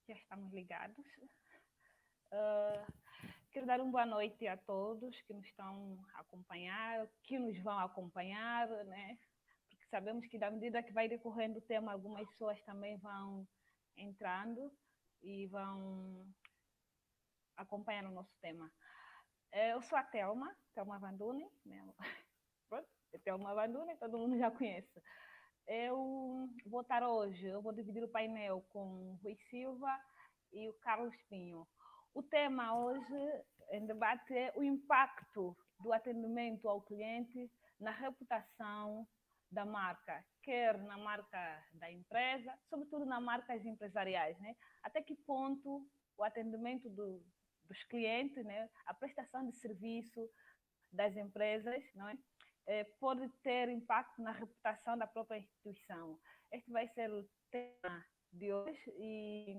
Já estamos ligados. Quero dar uma boa noite a todos que nos estão a acompanhar, que nos vão acompanhar, né? Porque sabemos que, da medida que vai decorrendo o tema, algumas pessoas também vão entrando e vão acompanhar o nosso tema. Eu sou a Thelma Vanduni, né? Pronto, Thelma Vanduni, todo mundo já conhece. Eu vou dividir o painel com o Rui Silva e o Carlos Pinho. O tema hoje em debate é o impacto do atendimento ao cliente na reputação da marca, quer na marca da empresa, sobretudo nas marcas empresariais, né? Até que ponto o atendimento dos clientes, né? A prestação de serviço das empresas, não é? Pode ter impacto na reputação da própria instituição. Este vai ser o tema de hoje e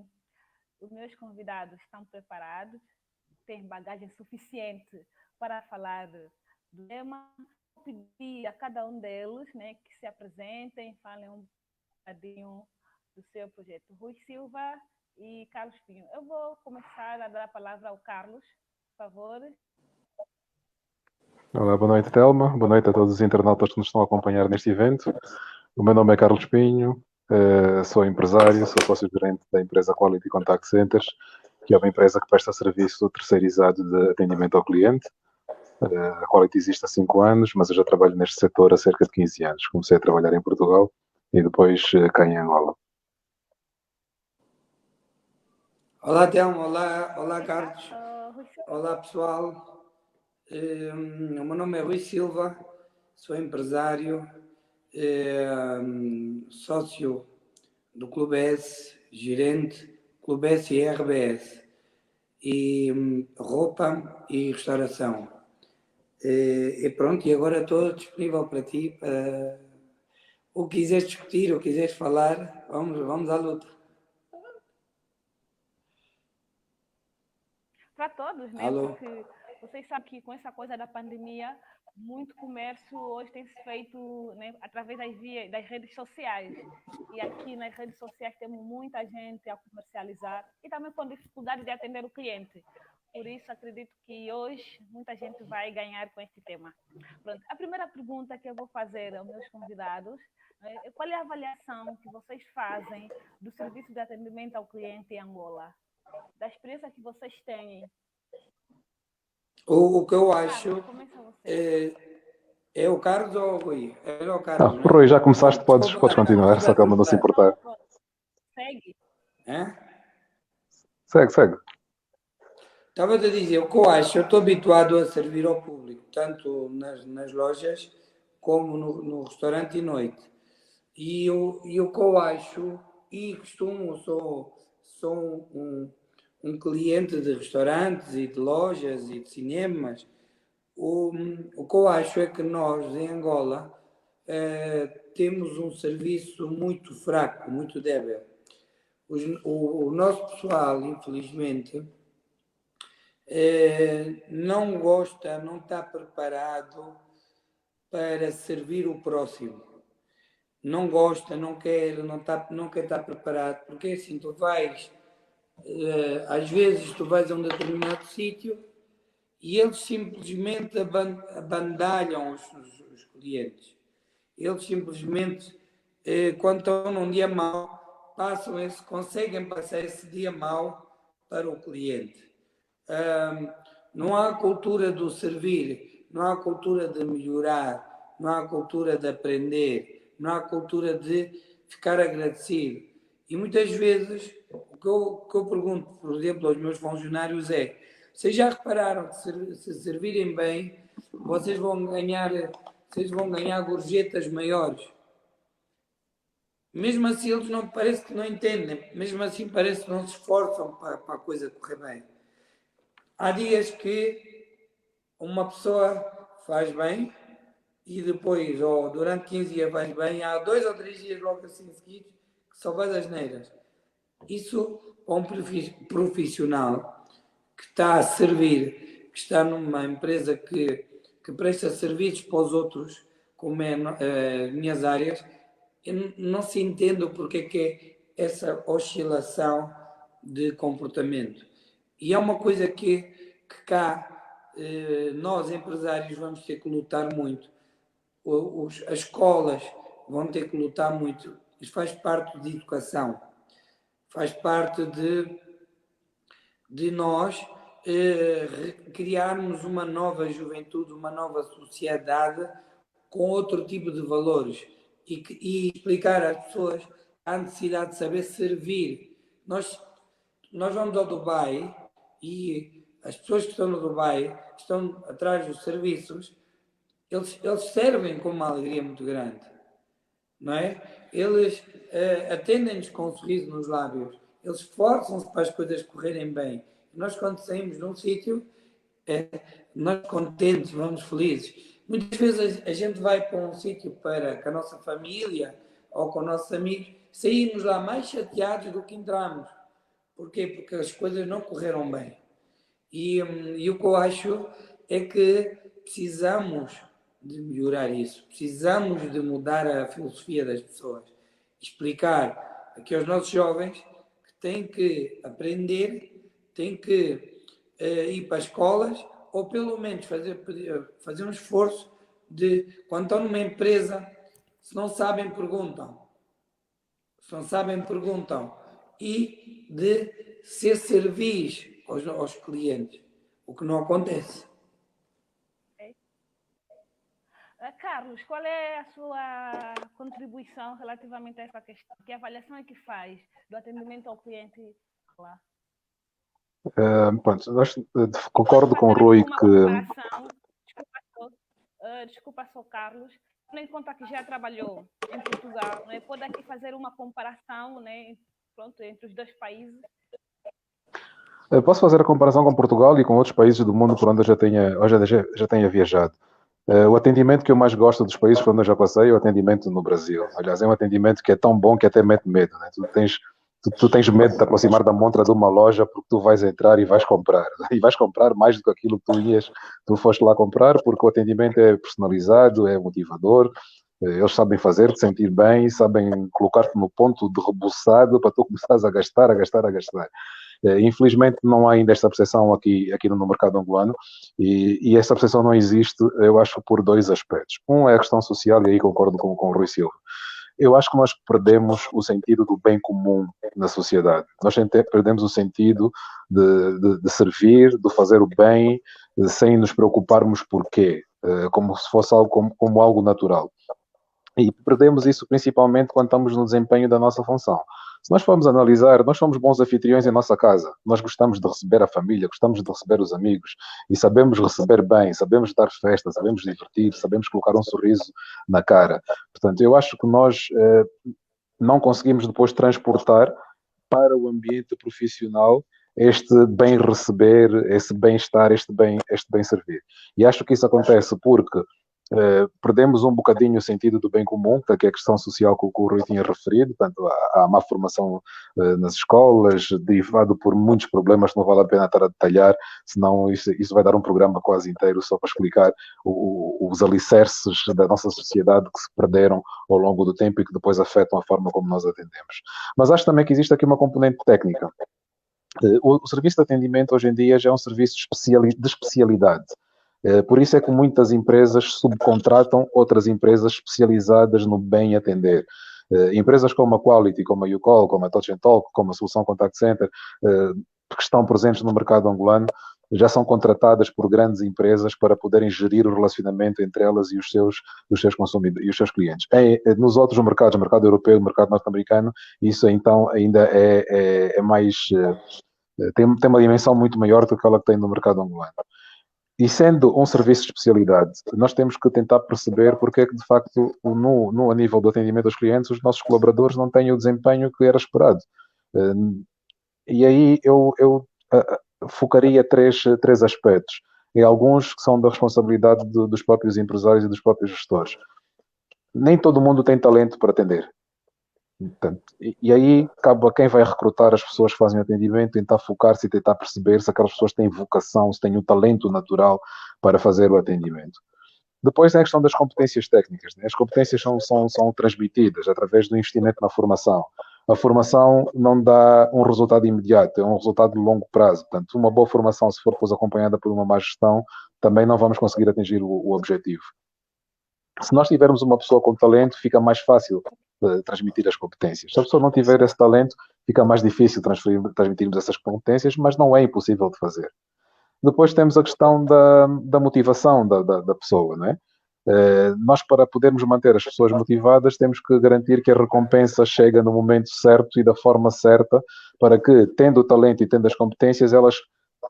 os meus convidados estão preparados, têm bagagem suficiente para falar do tema. Vou pedir a cada um deles, né, que se apresentem, falem um bocadinho do seu projeto. Rui Silva e Carlos Pinho. Eu vou começar a dar a palavra ao Carlos, por favor. Olá, boa noite, Thelma. Boa noite a todos os internautas que nos estão a acompanhar neste evento. O meu nome é Carlos Pinho, sou empresário, sou sócio-gerente da empresa Quality Contact Centers, que é uma empresa que presta serviço terceirizado de atendimento ao cliente. A Quality existe há 5 anos, mas eu já trabalho neste setor há cerca de 15 anos. Comecei a trabalhar em Portugal e depois cá em Angola. Olá, Thelma. Olá, Carlos. Olá, pessoal. O meu nome é Rui Silva, sou empresário, sócio do Clube S, gerente Clube S e RBS, e roupa e restauração. E pronto, e agora estou disponível para ti, para o que quiseres discutir, ou quiseres falar, vamos à luta. Para todos, né? Alô? Porque vocês sabem que com essa coisa da pandemia, muito comércio hoje tem se feito, né, através das redes sociais. E aqui nas redes sociais temos muita gente a comercializar e também com dificuldade de atender o cliente. Por isso, acredito que hoje muita gente vai ganhar com este tema. Pronto, a primeira pergunta que eu vou fazer aos meus convidados é qual é a avaliação que vocês fazem do serviço de atendimento ao cliente em Angola? Da experiência que vocês têm. O que eu acho é o Carlos ou o Rui? É o Carlos, não é? Rui, já começaste, podes continuar, só que ele não se importar. Segue. Segue. Estava a dizer, o que eu acho, eu estou habituado a servir ao público, tanto nas lojas como no restaurante e noite. E o que eu acho, e sou um cliente de restaurantes e de lojas e de cinemas. O que eu acho é que nós, em Angola, temos um serviço muito fraco, muito débil. O nosso pessoal, infelizmente, não gosta, não está preparado para servir o próximo. Não gosta, não quer estar preparado, porque assim, tu vais, às vezes tu vais a um determinado sítio e eles simplesmente abandalham os clientes. Eles simplesmente, quando estão num dia mau, conseguem passar esse dia mau para o cliente. Não há cultura do servir, não há cultura de melhorar, não há cultura de aprender, não há cultura de ficar agradecido. E muitas vezes o que eu pergunto, por exemplo, aos meus funcionários é: vocês já repararam que se servirem bem, vocês vão ganhar gorjetas maiores? Mesmo assim eles não parece que não entendem, mesmo assim parece que não se esforçam para a coisa correr bem. Há dias que uma pessoa faz bem e depois, ou durante 15 dias faz bem, há 2 ou 3 dias logo assim seguidos que só faz as neiras. Isso, para um profissional que está a servir, que está numa empresa que presta serviços para os outros, como é as minhas áreas, eu não se entende porque é que essa oscilação de comportamento. E é uma coisa que cá nós, empresários, vamos ter que lutar muito. As escolas vão ter que lutar muito. Isso faz parte de educação. Faz parte de nós criarmos uma nova juventude, uma nova sociedade com outro tipo de valores e explicar às pessoas a necessidade de saber servir. Nós vamos ao Dubai e as pessoas que estão no Dubai estão atrás dos serviços, eles servem com uma alegria muito grande, não é? Eles atendem-nos com um sorriso nos lábios, eles esforçam-se para as coisas correrem bem. Nós, quando saímos de um sítio, nós contentes, vamos felizes. Muitas vezes a gente vai para um sítio com a nossa família ou com nossos amigos, saímos lá mais chateados do que entramos. Porquê? Porque as coisas não correram bem. E o que eu acho é que precisamos de melhorar isso. Precisamos de mudar a filosofia das pessoas. Explicar aqui aos nossos jovens que têm que aprender, têm que ir para escolas ou pelo menos fazer um esforço de, quando estão numa empresa, se não sabem, perguntam. Se não sabem, perguntam. E de ser servis aos clientes, o que não acontece. Carlos, qual é a sua contribuição relativamente a essa questão? Que avaliação é que faz do atendimento ao cliente lá? Pronto, concordo com o Rui que... Desculpa só, Carlos, tendo em conta que já trabalhou em Portugal, né? Pode aqui fazer uma comparação, né? Pronto, entre os dois países? Posso fazer a comparação com Portugal e com outros países do mundo por onde eu já tenha viajado. O atendimento que eu mais gosto dos países por onde eu já passei é o atendimento no Brasil. Aliás, é um atendimento que é tão bom que até mete medo, né? Tu tens medo de te aproximar da montra de uma loja porque tu vais entrar e vais comprar. E vais comprar mais do que aquilo que tu foste lá comprar, porque o atendimento é personalizado, é motivador, eles sabem fazer-te sentir bem, sabem colocar-te no ponto de rebuçado para tu começares a gastar. Infelizmente não há ainda esta percepção aqui no mercado angolano e essa percepção não existe, eu acho, por dois aspectos. Um é a questão social e aí concordo com o Rui Silva. Eu acho que nós perdemos o sentido do bem comum na sociedade. Nós perdemos o sentido de servir, de fazer o bem, sem nos preocuparmos porquê, como se fosse algo como algo natural. E perdemos isso principalmente quando estamos no desempenho da nossa função. Se nós formos analisar, nós somos bons anfitriões em nossa casa. Nós gostamos de receber a família, gostamos de receber os amigos e sabemos receber bem, sabemos dar festa, sabemos divertir, sabemos colocar um sorriso na cara. Portanto, eu acho que nós não conseguimos depois transportar para o ambiente profissional este bem receber, esse bem-estar, este bem servir. E acho que isso acontece porque perdemos um bocadinho o sentido do bem comum, que é a questão social que o Rui tinha referido, portanto, há má formação nas escolas, derivado por muitos problemas que não vale a pena estar a detalhar, senão isso vai dar um programa quase inteiro só para explicar os alicerces da nossa sociedade que se perderam ao longo do tempo e que depois afetam a forma como nós atendemos. Mas acho também que existe aqui uma componente técnica. O serviço de atendimento hoje em dia já é um serviço de especialidade. Por isso é que muitas empresas subcontratam outras empresas especializadas no bem atender. Empresas como a Quality, como a YouCall, como a Touch and Talk, como a Solução Contact Center, que estão presentes no mercado angolano, já são contratadas por grandes empresas para poderem gerir o relacionamento entre elas e os seus consumidores e os seus clientes. Nos outros mercados, o mercado europeu, o mercado norte-americano, isso então ainda é mais... tem uma dimensão muito maior do que aquela que tem no mercado angolano. E sendo um serviço de especialidade, nós temos que tentar perceber porque é que, de facto, a nível do atendimento aos clientes, os nossos colaboradores não têm o desempenho que era esperado. E aí eu focaria três aspectos. E alguns que são da responsabilidade dos próprios empresários e dos próprios gestores. Nem todo mundo tem talento para atender. Portanto, e aí cabe a quem vai recrutar as pessoas que fazem o atendimento tentar focar-se e tentar perceber se aquelas pessoas têm vocação, se têm o talento natural para fazer o atendimento. Depois é a questão das competências técnicas. Né? As competências são transmitidas através do investimento na formação. a formação não dá um resultado imediato, é um resultado de longo prazo. Portanto, uma boa formação, se for depois acompanhada por uma má gestão, também não vamos conseguir atingir o objetivo. Se nós tivermos uma pessoa com talento, fica mais fácil transmitir as competências. Se a pessoa não tiver esse talento, fica mais difícil transmitirmos essas competências, mas não é impossível de fazer. Depois temos a questão da motivação da pessoa, não é? Nós, para podermos manter as pessoas motivadas, temos que garantir que a recompensa chega no momento certo e da forma certa, para que, tendo o talento e tendo as competências, elas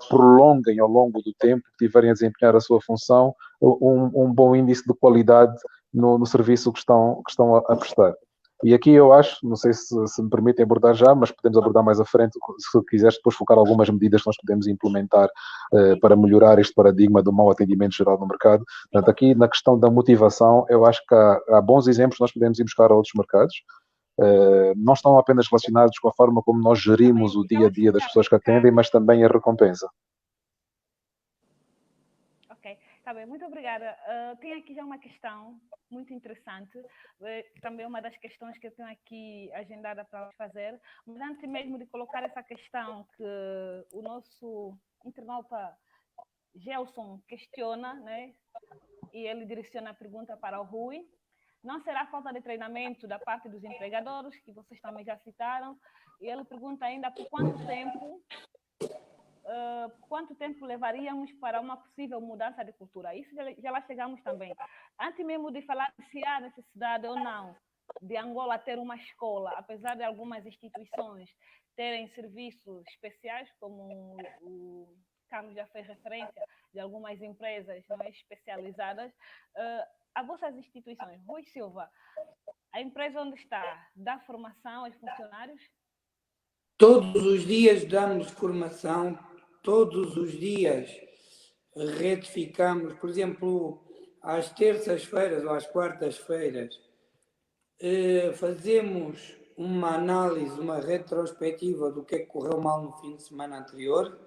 prolonguem ao longo do tempo, que tiverem a desempenhar a sua função, um bom índice de qualidade no serviço que estão a prestar. E aqui eu acho, não sei se me permitem abordar já, mas podemos abordar mais à frente, se quiseres depois focar algumas medidas que nós podemos implementar para melhorar este paradigma do mau atendimento geral no mercado. Portanto, aqui na questão da motivação, eu acho que há bons exemplos que nós podemos ir buscar a outros mercados. Não estão apenas relacionados com a forma como nós gerimos o dia a dia das pessoas que atendem, mas também a recompensa. Ok, está bem, muito obrigada. Tenho aqui já uma questão muito interessante, também uma das questões que eu tenho aqui agendada para fazer, mas antes mesmo de colocar essa questão que o nosso internauta Gelson questiona, né? E ele direciona a pergunta para o Rui. Não será falta de treinamento da parte dos empregadores, que vocês também já citaram, e ele pergunta ainda por quanto tempo levaríamos para uma possível mudança de cultura? Isso já lá chegamos também. Antes mesmo de falar se há necessidade ou não de Angola ter uma escola, apesar de algumas instituições terem serviços especiais, como o Carlos já fez referência, de algumas empresas não é, especializadas, as vossas instituições, Rui Silva, a empresa onde está, dá formação aos funcionários? Todos os dias damos formação, todos os dias retificamos, por exemplo, às terças-feiras ou às quartas-feiras, fazemos uma análise, uma retrospectiva do que é que correu mal no fim de semana anterior.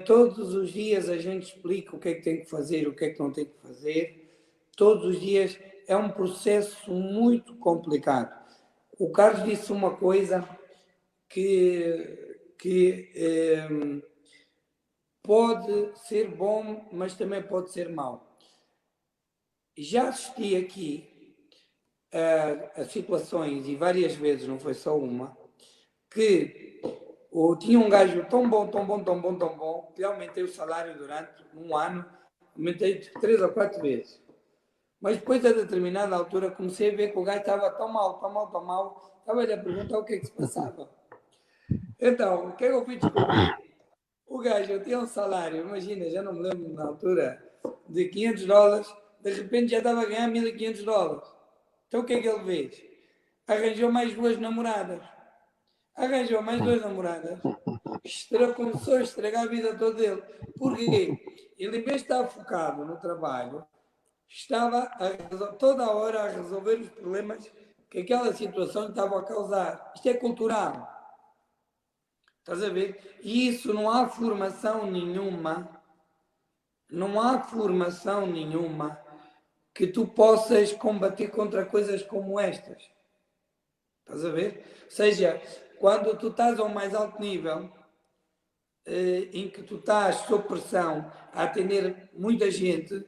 Todos os dias a gente explica o que é que tem que fazer, o que é que não tem que fazer. Todos os dias é um processo muito complicado. O Carlos disse uma coisa que pode ser bom, mas também pode ser mau. Já assisti aqui a situações, e várias vezes, não foi só uma, que tinha um gajo tão bom, que eu aumentei o salário durante um ano, aumentei 3 ou 4 vezes. Mas depois, a determinada altura, comecei a ver que o gajo estava tão mal, estava-lhe a perguntar o que é que se passava. Então, o que é que eu fui descobrir? O gajo tinha um salário, imagina, já não me lembro na altura, de $500, de repente já estava a ganhar $1.500. Então o que é que ele fez? Arranjou mais duas namoradas. Começou a estragar a vida toda dele. Porquê? Ele, em vez de estar focado no trabalho, estava toda a hora a resolver os problemas que aquela situação lhe estava a causar. Isto é cultural. Estás a ver? E isso não há formação nenhuma que tu possas combater contra coisas como estas. Estás a ver? Ou seja, quando tu estás ao mais alto nível, em que tu estás sob pressão a atender muita gente,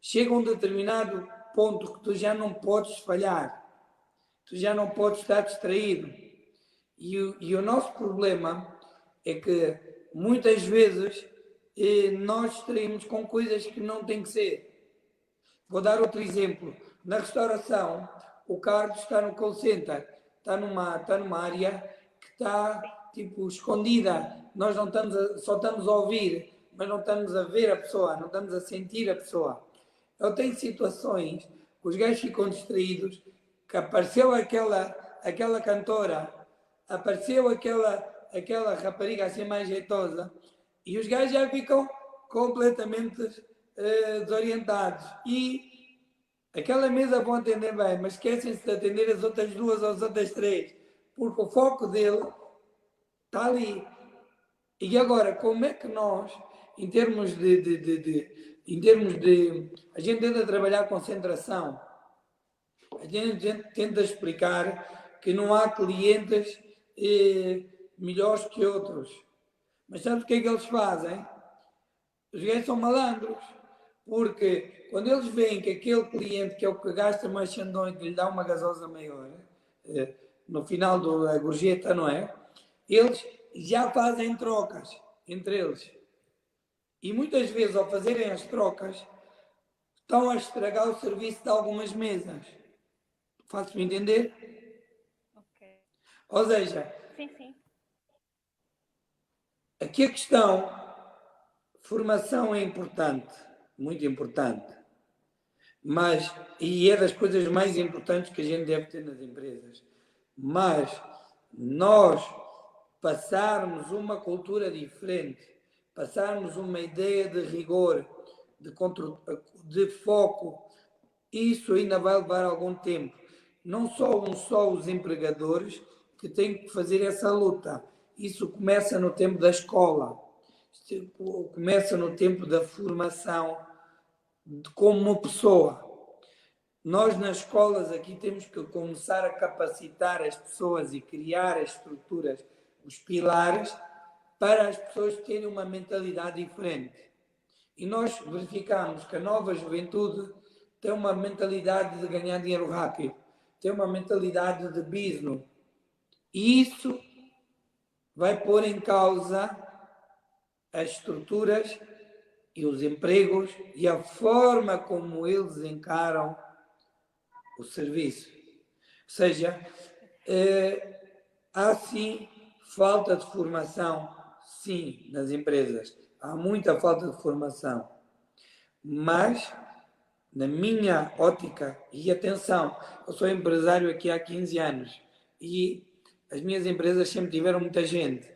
chega um determinado ponto que tu já não podes falhar, tu já não podes estar distraído. E o nosso problema é que muitas vezes nós distraímos com coisas que não têm que ser. Vou dar outro exemplo. Na restauração, o Carlos está no call center, está numa área que está tipo escondida. Nós não estamos só estamos a ouvir, mas não estamos a ver a pessoa, não estamos a sentir a pessoa. Eu tenho situações que os gajos ficam distraídos, que apareceu aquela cantora, apareceu aquela rapariga assim mais jeitosa, e os gajos já ficam completamente desorientados. E aquela mesa vão atender bem, mas esquecem-se de atender as outras duas ou as outras três, porque o foco dele está ali. E agora, como é que nós, em termos de a gente tenta trabalhar concentração, a gente tenta explicar que não há clientes melhores que outros. Mas sabe o que é que eles fazem? Os gajos são malandros. Porque quando eles veem que aquele cliente que é o que gasta mais chandões, que lhe dá uma gasosa maior, no final da gorjeta, não é? Eles já fazem trocas entre eles. E muitas vezes, ao fazerem as trocas, estão a estragar o serviço de algumas mesas. Faço-me entender? Ok. Ou seja, Sim. aqui a questão, formação é importante, muito importante. E é das coisas mais importantes que a gente deve ter nas empresas. Mas nós passarmos uma cultura diferente, passarmos uma ideia de rigor, de foco, isso ainda vai levar algum tempo. Não só os empregadores que têm que fazer essa luta. Isso começa no tempo da escola, começa no tempo da formação como uma pessoa. Nós nas escolas aqui temos que começar a capacitar as pessoas e criar as estruturas, os pilares, para as pessoas terem uma mentalidade diferente. E nós verificamos que a nova juventude tem uma mentalidade de ganhar dinheiro rápido, tem uma mentalidade de business. E isso vai pôr em causa as estruturas e os empregos e a forma como eles encaram o serviço. Ou seja, há sim falta de formação, sim, nas empresas. Há muita falta de formação. Mas, na minha ótica, e atenção, eu sou empresário aqui há 15 anos e as minhas empresas sempre tiveram muita gente.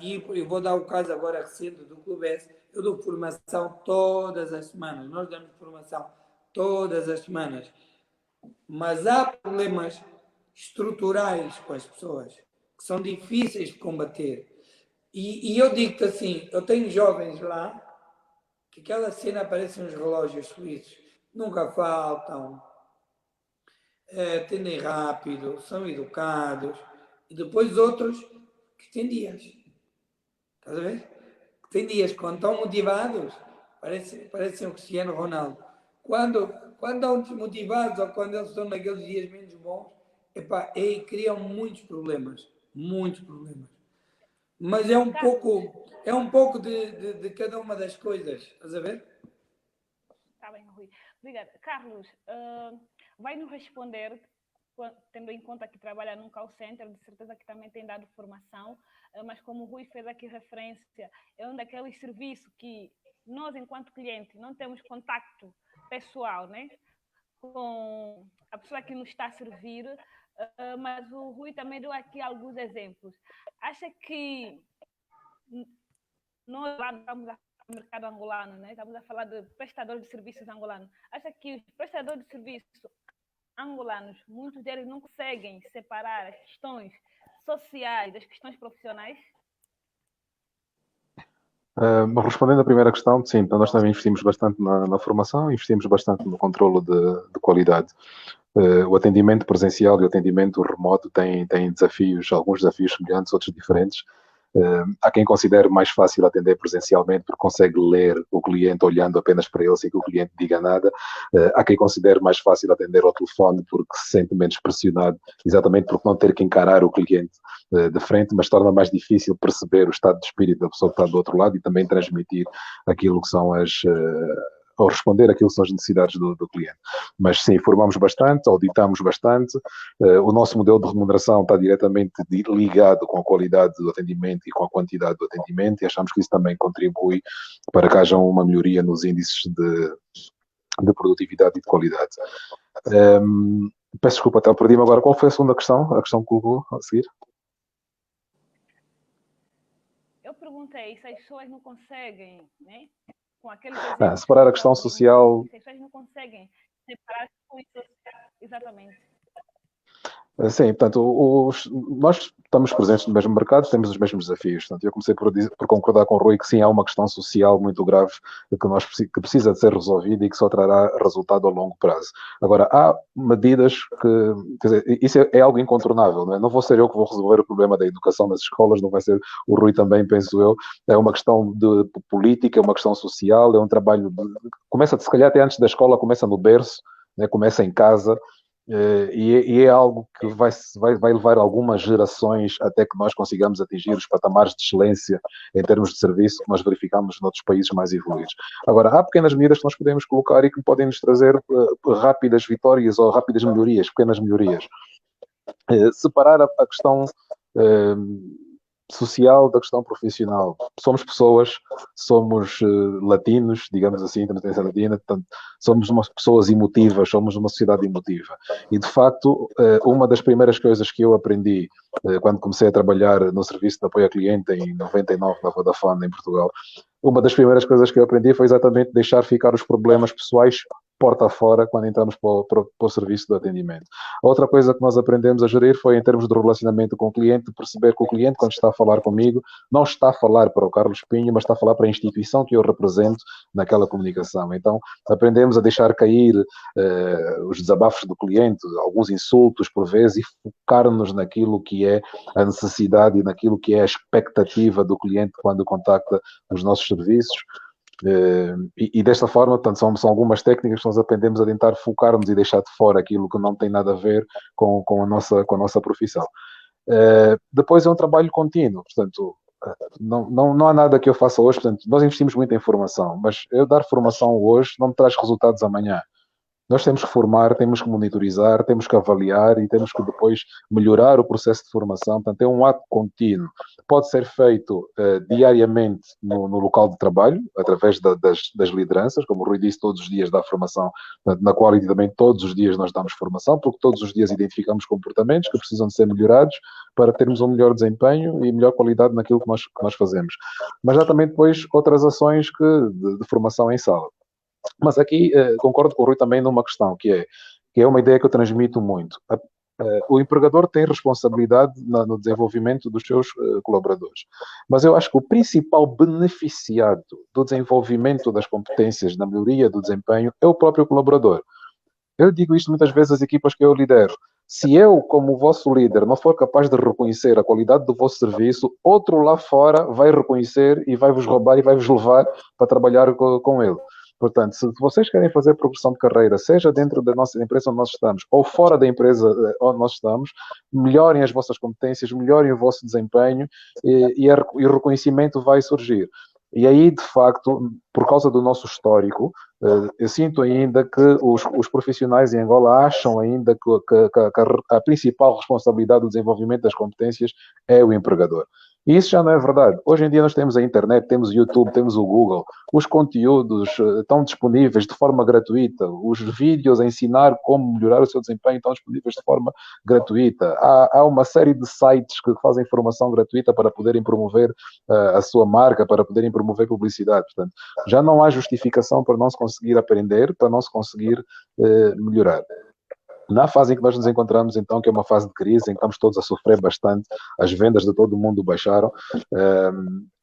E eu vou dar o caso agora recente do Clube S. Eu dou formação todas as semanas. Nós damos formação todas as semanas. Mas há problemas estruturais com as pessoas que são difíceis de combater. E eu digo-te assim, eu tenho jovens lá que aquela cena parecem uns relógios suíços. Nunca faltam, atendem rápido, são educados. E depois outros que têm dias. Estás a ver? Que têm dias, quando estão motivados, parecem o Cristiano Ronaldo. Quando estão desmotivados ou quando eles estão naqueles dias menos bons, aí criam muitos problemas. Muitos problemas. Mas é um pouco de cada uma das coisas. Estás a ver? Está bem, Rui. Obrigada. Carlos, vai nos responder, tendo em conta que trabalha num call center, de certeza que também tem dado formação, mas como o Rui fez aqui referência, é um daqueles serviços que nós, enquanto cliente, não temos contacto pessoal, né, com a pessoa que nos está a servir, mas o Rui também deu aqui alguns exemplos. Acha que nós lá estamos a mercado angolano, né? Estamos a falar de prestadores de serviços angolanos. Acha que os prestadores de serviços angolanos, muitos deles não conseguem separar as questões sociais das questões profissionais? Respondendo à primeira questão, sim, então nós também investimos bastante na formação, investimos bastante no controlo de qualidade. O atendimento presencial e o atendimento remoto têm desafios, alguns desafios semelhantes, outros diferentes. Há quem considere mais fácil atender presencialmente porque consegue ler o cliente olhando apenas para ele sem que o cliente diga nada. Há quem considere mais fácil atender ao telefone porque se sente menos pressionado, exatamente porque não ter que encarar o cliente de frente, mas torna mais difícil perceber o estado de espírito da pessoa que está do outro lado e também transmitir aquilo que são ou responder aquilo que são as necessidades do cliente. Mas sim, formamos bastante, auditamos bastante. O nosso modelo de remuneração está diretamente ligado com a qualidade do atendimento e com a quantidade do atendimento e achamos que isso também contribui para que haja uma melhoria nos índices de produtividade e de qualidade. Peço desculpa, até perdi-me agora. Qual foi a segunda questão? A questão que colocou a seguir? Eu perguntei se as pessoas não conseguem, né? Com aqueles separar a questão social. As pessoas não conseguem separar as questões sociais. Exatamente. Sim, portanto, nós estamos presentes no mesmo mercado, temos os mesmos desafios. Portanto, eu comecei por concordar com o Rui que sim, há uma questão social muito grave que precisa de ser resolvida e que só trará resultado a longo prazo. Agora, há medidas que, quer dizer, isso é algo incontornável, não é? Não vou ser eu que vou resolver o problema da educação nas escolas, não vai ser o Rui também, penso eu. É uma questão de política, é uma questão social, é um trabalho começa, se calhar até antes da escola, começa no berço, né? Começa em casa, e é algo que vai levar algumas gerações até que nós consigamos atingir os patamares de excelência em termos de serviço que nós verificamos noutros países mais evoluídos. Agora, há pequenas medidas que nós podemos colocar e que podem nos trazer rápidas vitórias ou rápidas melhorias, pequenas melhorias. Separar a questão social da questão profissional. Somos pessoas, somos latinos, digamos assim, temos tendência latina, portanto, somos pessoas emotivas, somos uma sociedade emotiva. E, de facto, uma das primeiras coisas que eu aprendi quando comecei a trabalhar no serviço de apoio ao cliente em 99, na Vodafone, em Portugal, uma das primeiras coisas que eu aprendi foi exatamente deixar ficar os problemas pessoais porta fora quando entramos para o serviço de atendimento. A outra coisa que nós aprendemos a gerir foi, em termos de relacionamento com o cliente, perceber que o cliente, quando está a falar comigo, não está a falar para o Carlos Pinho, mas está a falar para a instituição que eu represento naquela comunicação. Então, aprendemos a deixar cair os desabafos do cliente, alguns insultos por vezes, e focar-nos naquilo que é a necessidade e naquilo que é a expectativa do cliente quando contacta os nossos serviços. E desta forma, portanto, são algumas técnicas que nós aprendemos a tentar focar-nos e deixar de fora aquilo que não tem nada a ver com a nossa profissão. Depois é um trabalho contínuo, portanto, não há nada que eu faça hoje, portanto, nós investimos muito em formação, mas eu dar formação hoje não me traz resultados amanhã. Nós temos que formar, temos que monitorizar, temos que avaliar e temos que depois melhorar o processo de formação. Portanto, é um ato contínuo. Pode ser feito diariamente no local de trabalho, através das lideranças, como o Rui disse, todos os dias dá formação, na qual também todos os dias nós damos formação, porque todos os dias identificamos comportamentos que precisam de ser melhorados para termos um melhor desempenho e melhor qualidade naquilo que nós fazemos. Mas há também depois outras ações de formação em sala. Mas aqui concordo com o Rui também numa questão, que é uma ideia que eu transmito muito. O empregador tem responsabilidade no desenvolvimento dos seus colaboradores. Mas eu acho que o principal beneficiado do desenvolvimento das competências, na melhoria do desempenho, é o próprio colaborador. Eu digo isto muitas vezes às equipas que eu lidero. Se eu, como vosso líder, não for capaz de reconhecer a qualidade do vosso serviço, outro lá fora vai reconhecer e vai-vos roubar e vai-vos levar para trabalhar com ele. Portanto, se vocês querem fazer progressão de carreira, seja dentro da nossa empresa onde nós estamos ou fora da empresa onde nós estamos, melhorem as vossas competências, melhorem o vosso desempenho e o reconhecimento vai surgir. E aí, de facto, por causa do nosso histórico, eu sinto ainda que os profissionais em Angola acham ainda que a principal responsabilidade do desenvolvimento das competências é o empregador. E isso já não é verdade. Hoje em dia nós temos a internet, temos o YouTube, temos o Google. Os conteúdos estão disponíveis de forma gratuita. Os vídeos a ensinar como melhorar o seu desempenho estão disponíveis de forma gratuita. Há uma série de sites que fazem formação gratuita para poderem promover a sua marca, para poderem promover publicidade. Portanto, já não há justificação para não se conseguir aprender, para não se conseguir melhorar. Na fase em que nós nos encontramos, então, que é uma fase de crise, em que estamos todos a sofrer bastante, as vendas de todo o mundo baixaram,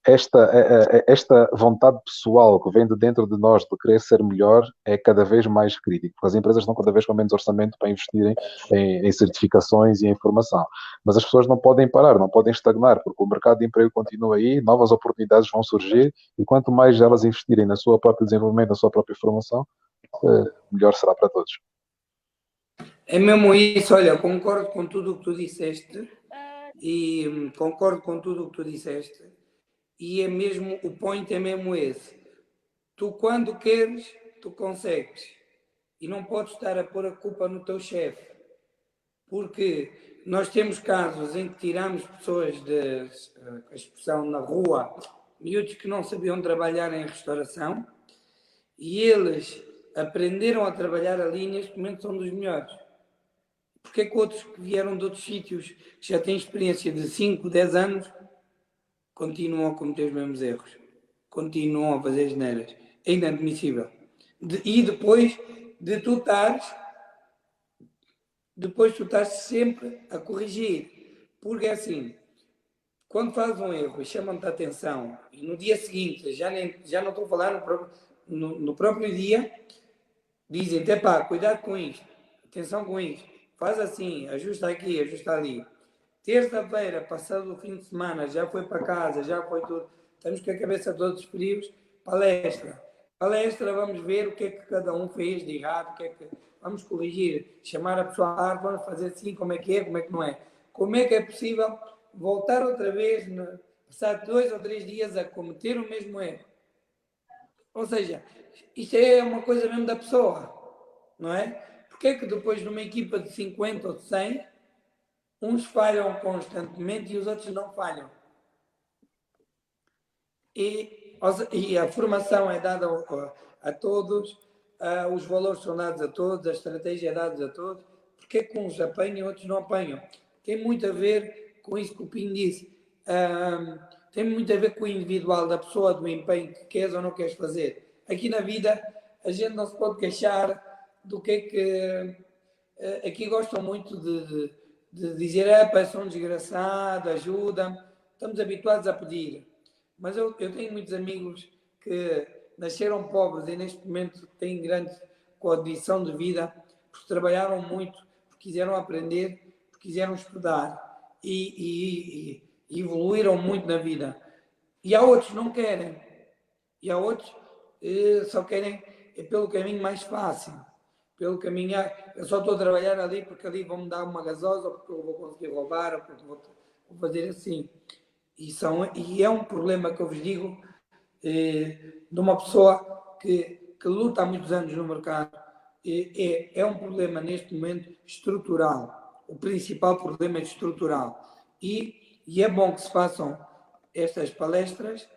esta vontade pessoal que vem de dentro de nós de querer ser melhor é cada vez mais crítico, porque as empresas estão cada vez com menos orçamento para investirem em certificações e em formação. Mas as pessoas não podem parar, não podem estagnar, porque o mercado de emprego continua aí, novas oportunidades vão surgir, e quanto mais elas investirem no seu próprio desenvolvimento, na sua própria formação, melhor será para todos. É mesmo isso, olha, concordo com tudo o que tu disseste e concordo com tudo o que tu disseste e é mesmo, o point é mesmo esse. Tu quando queres, tu consegues e não podes estar a pôr a culpa no teu chefe, porque nós temos casos em que tiramos pessoas a expressão na rua, miúdos que não sabiam trabalhar em restauração e eles aprenderam a trabalhar ali e neste momento são dos melhores. Porque é que outros que vieram de outros sítios, que já têm experiência de 5, 10 anos, continuam a cometer os mesmos erros? Continuam a fazer asneiras. É inadmissível. E depois tu estás sempre a corrigir. Porque é assim, quando faz um erro e chamam-te a atenção, e no dia seguinte, já não estou a falar no próprio dia, dizem, pá, cuidado com isto, atenção com isto, faz assim, ajusta aqui, ajusta ali. Terça-feira, passado o fim de semana, já foi para casa, já foi tudo, estamos com a cabeça todos frios, palestra. Palestra, vamos ver o que é que cada um fez de errado, o que é que vamos corrigir, chamar a pessoa a vamos fazer assim, como é que não é. Como é que é possível voltar outra vez, passar 2 ou 3 dias a cometer o mesmo erro? Ou seja, isto é uma coisa mesmo da pessoa, não é? Porque é que depois numa equipa de 50 ou de 100, uns falham constantemente e os outros não falham? E a formação é dada a todos, os valores são dados a todos, a estratégia é dada a todos. Porque é que uns apanham e outros não apanham? Tem muito a ver com isso que o Pinho disse. Tem muito a ver com o individual da pessoa, do empenho que queres ou não queres fazer. Aqui na vida, a gente não se pode queixar do que é que... aqui gostam muito de dizer, sou um desgraçado, ajuda-me. Estamos habituados a pedir. Mas eu tenho muitos amigos que nasceram pobres e neste momento têm grande condição de vida porque trabalharam muito, porque quiseram aprender, porque quiseram estudar e evoluíram muito na vida. E há outros que não querem. E há outros que só querem pelo caminho mais fácil. Pelo caminho, eu só estou a trabalhar ali porque ali vão-me dar uma gasosa, ou porque eu vou conseguir roubar, ou porque vou fazer assim. E é um problema que eu vos digo de uma pessoa que luta há muitos anos no mercado. É um problema neste momento estrutural. O principal problema é estrutural. E é bom que se façam estas palestras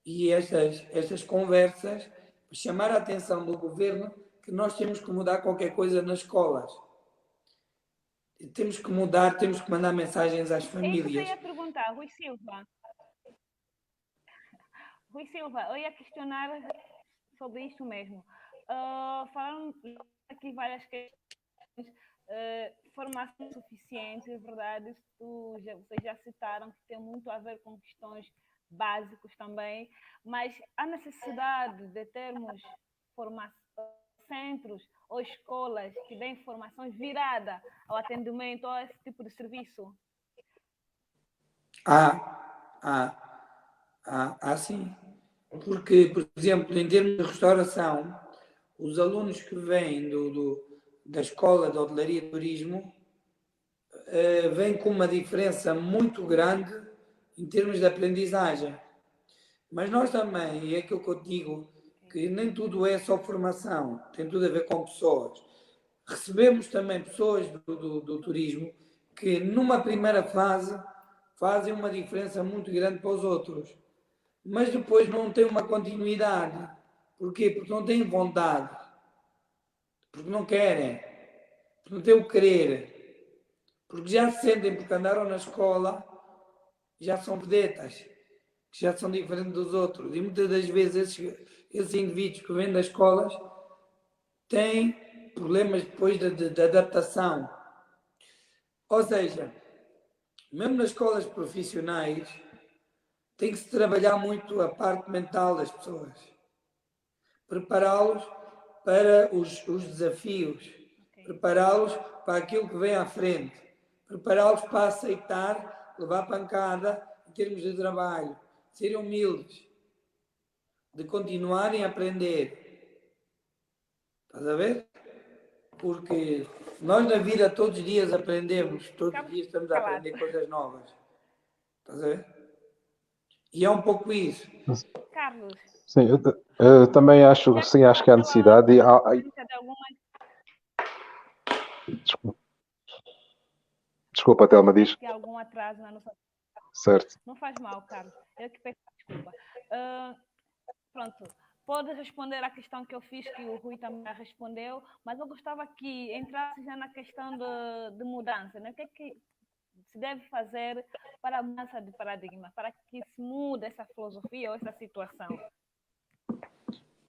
e estas conversas para chamar a atenção do governo que nós temos que mudar qualquer coisa nas escolas. Temos que mudar, temos que mandar mensagens às famílias. É isso que eu ia perguntar, Rui Silva. Rui Silva, eu ia questionar sobre isso mesmo. Falaram aqui várias questões, formação suficiente, é verdade, vocês já citaram que tem muito a ver com questões básicas também, mas a necessidade de termos centros ou escolas que deem formação virada ao atendimento a esse tipo de serviço? Sim. Porque, por exemplo, em termos de restauração, os alunos que vêm da Escola de Hotelaria e Turismo vêm com uma diferença muito grande em termos de aprendizagem. Mas nós também, e é aquilo que eu digo, que nem tudo é só formação, tem tudo a ver com pessoas. Recebemos também pessoas do turismo que, numa primeira fase, fazem uma diferença muito grande para os outros, mas depois não têm uma continuidade. Porquê? Porque não têm vontade, porque não querem, porque não têm o querer, porque já se sentem, porque andaram na escola, já são vedetas, que já são diferentes dos outros. E muitas das vezes esses indivíduos que vêm das escolas têm problemas depois de adaptação. Ou seja, mesmo nas escolas profissionais, tem que se trabalhar muito a parte mental das pessoas. Prepará-los para os desafios, prepará-los para aquilo que vem à frente, prepará-los para aceitar, levar pancada em termos de trabalho, serem humildes, de continuarem a aprender. Estás a ver? Porque nós na vida todos os dias aprendemos, todos os dias estamos a aprender coisas novas. Estás a ver? E é um pouco isso. Carlos. Sim, eu também acho que há necessidade. Desculpa, Telma, diz. Que há algum atraso na nossa... Certo. Não faz mal, Carlos. Eu que peço desculpa. Pronto. Pode responder à questão que eu fiz, que o Rui também respondeu, mas eu gostava que entrasse já na questão de mudança, né? O que é que se deve fazer para a mudança de paradigma, para que se mude essa filosofia ou essa situação?